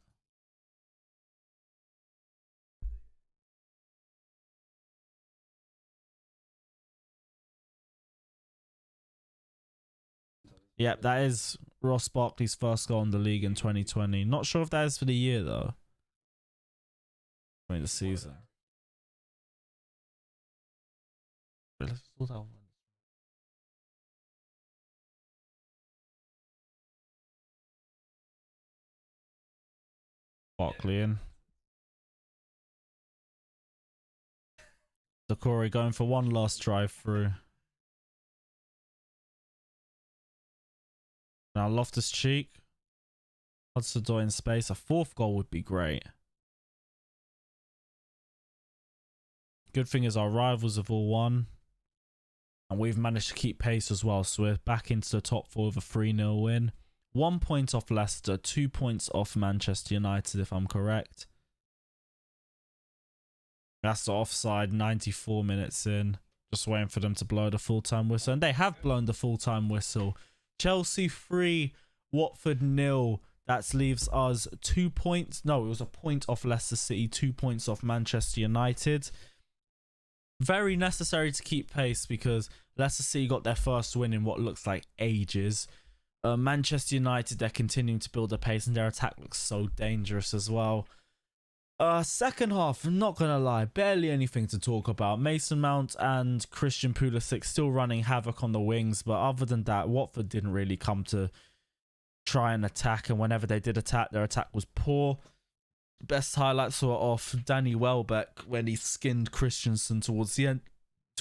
Yep, that is Ross Barkley's first goal in the league in 2020. Not sure if that is for the year, though. I mean, the season. Let's sort that one. Barkley in. Decore going for one last drive through. Now Loftus-Cheek. Hudson-Odoi in space. A fourth goal would be great. Good thing is our rivals have all won. And we've managed to keep pace as well. So we're back into the top four with a 3-0 win. 1 point off Leicester. 2 points off Manchester United, if I'm correct. That's the offside. 94 minutes in. Just waiting for them to blow the full-time whistle. And they have blown the full-time whistle. Chelsea 3, Watford 0. That leaves us 2 points. No, it was a point off Leicester City, 2 points off Manchester United. Very necessary to keep pace because Leicester City got their first win in what looks like ages. Manchester United, they're continuing to build a pace and their attack looks so dangerous as well. Second half, I'm not going to lie, barely anything to talk about. Mason Mount and Christian Pulisic still running havoc on the wings, but other than that, Watford didn't really come to try and attack, and whenever they did attack, their attack was poor. Best highlights were off Danny Welbeck when he skinned Christensen towards the end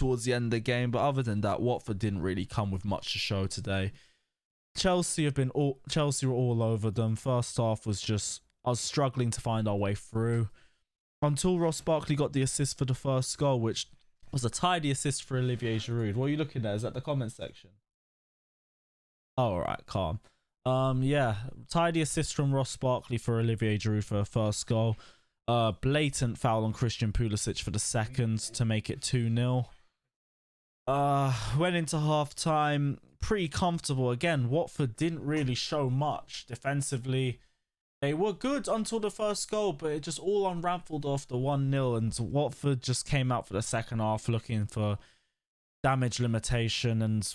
of the game, but other than that, Watford didn't really come with much to show today. Chelsea were all over them. First half was just us struggling to find our way through until Ross Barkley got the assist for the first goal, which was a tidy assist for Olivier Giroud. What are you looking at? Is that the comment section? Oh, all right, calm. Yeah, tidy assist from Ross Barkley for Olivier Giroud for the first goal. Blatant foul on Christian Pulisic for the second to make it 2-0. Went into half time pretty comfortable. Again, Watford didn't really show much defensively. They were good until the first goal, but it just all unraveled off the 1-0, and Watford just came out for the second half looking for damage limitation. And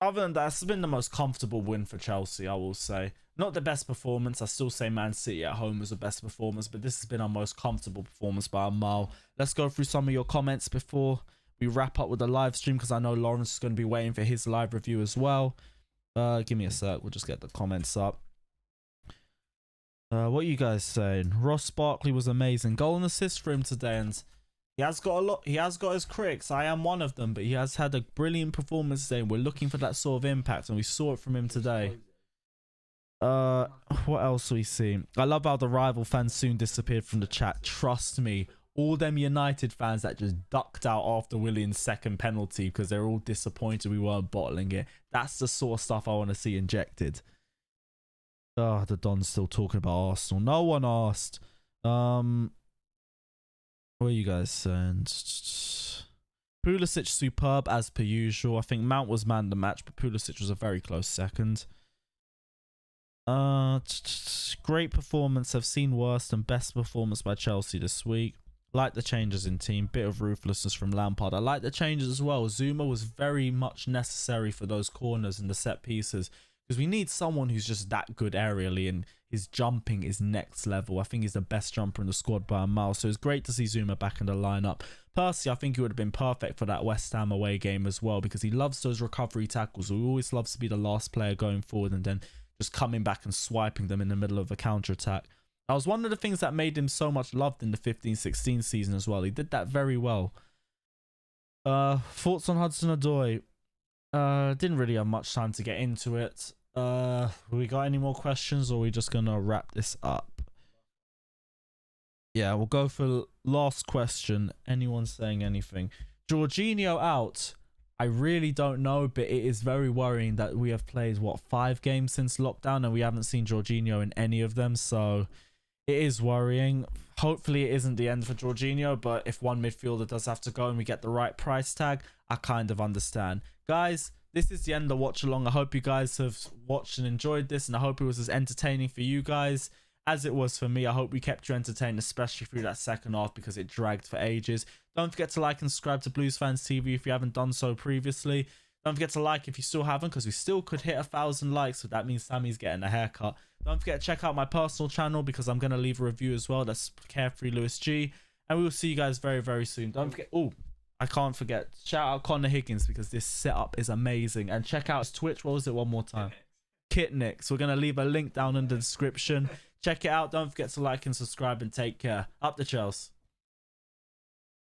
other than that, it's been the most comfortable win for Chelsea, I will say. Not the best performance. I still say Man City at home was the best performance, but this has been our most comfortable performance by a mile. Let's go through some of your comments before we wrap up with the live stream, because I know Lawrence is going to be waiting for his live review as well. Give me a sec. We'll just get the comments up. What are you guys saying? Ross Barkley was amazing. Goal and assist for him today, and he has got his critics. I am one of them, but he has had a brilliant performance today. We're looking for that sort of impact, and we saw it from him today. What else are we seeing? I love how the rival fans soon disappeared from the chat. Trust me, all them United fans that just ducked out after Willian's second penalty because they're all disappointed we weren't bottling it. That's the sort of stuff I want to see injected. Oh, the Don's still talking about Arsenal. No one asked. What are you guys saying? Pulisic superb as per usual. I think Mount was man of the match, but Pulisic was a very close second. Great performance. I've seen worse than best performance by Chelsea this week. Like the changes in team. Bit of ruthlessness from Lampard. I like the changes as well. Zuma was very much necessary for those corners and the set pieces, because we need someone who's just that good aerially, and his jumping is next level. I think he's the best jumper in the squad by a mile. So it's great to see Zuma back in the lineup. Personally, I think he would have been perfect for that West Ham away game as well, because he loves those recovery tackles. He always loves to be the last player going forward and then just coming back and swiping them in the middle of a counter-attack. That was one of the things that made him so much loved in the 15-16 season as well. He did that very well. Thoughts on Hudson-Odoi? Didn't really have much time to get into it. We got any more questions, or are we just gonna wrap this up? Yeah, we'll go for last question. Anyone saying anything? Jorginho out. I really don't know, but it is very worrying that we have played, what, 5 games since lockdown and we haven't seen Jorginho in any of them. So it is worrying. Hopefully it isn't the end for Jorginho, but if one midfielder does have to go and we get the right price tag, I kind of understand. Guys, this is the end of Watch Along. I hope you guys have watched and enjoyed this, and I hope it was as entertaining for you guys as it was for me. I hope we kept you entertained, especially through that second half, because it dragged for ages. Don't forget to like and subscribe to Blues Fans TV if you haven't done so previously. Don't forget to like if you still haven't, because we still could hit 1,000 likes, so that means Sammy's getting a haircut. Don't forget to check out my personal channel, because I'm going to leave a review as well. That's Carefree Lewis G. And we will see you guys very, very soon. Don't forget... Oh, I can't forget. Shout out Connor Higgins, because this setup is amazing. And check out his Twitch. What was it one more time? Kitnix. We're going to leave a link down in the description. Check it out. Don't forget to like and subscribe, and take care. Up the Chels.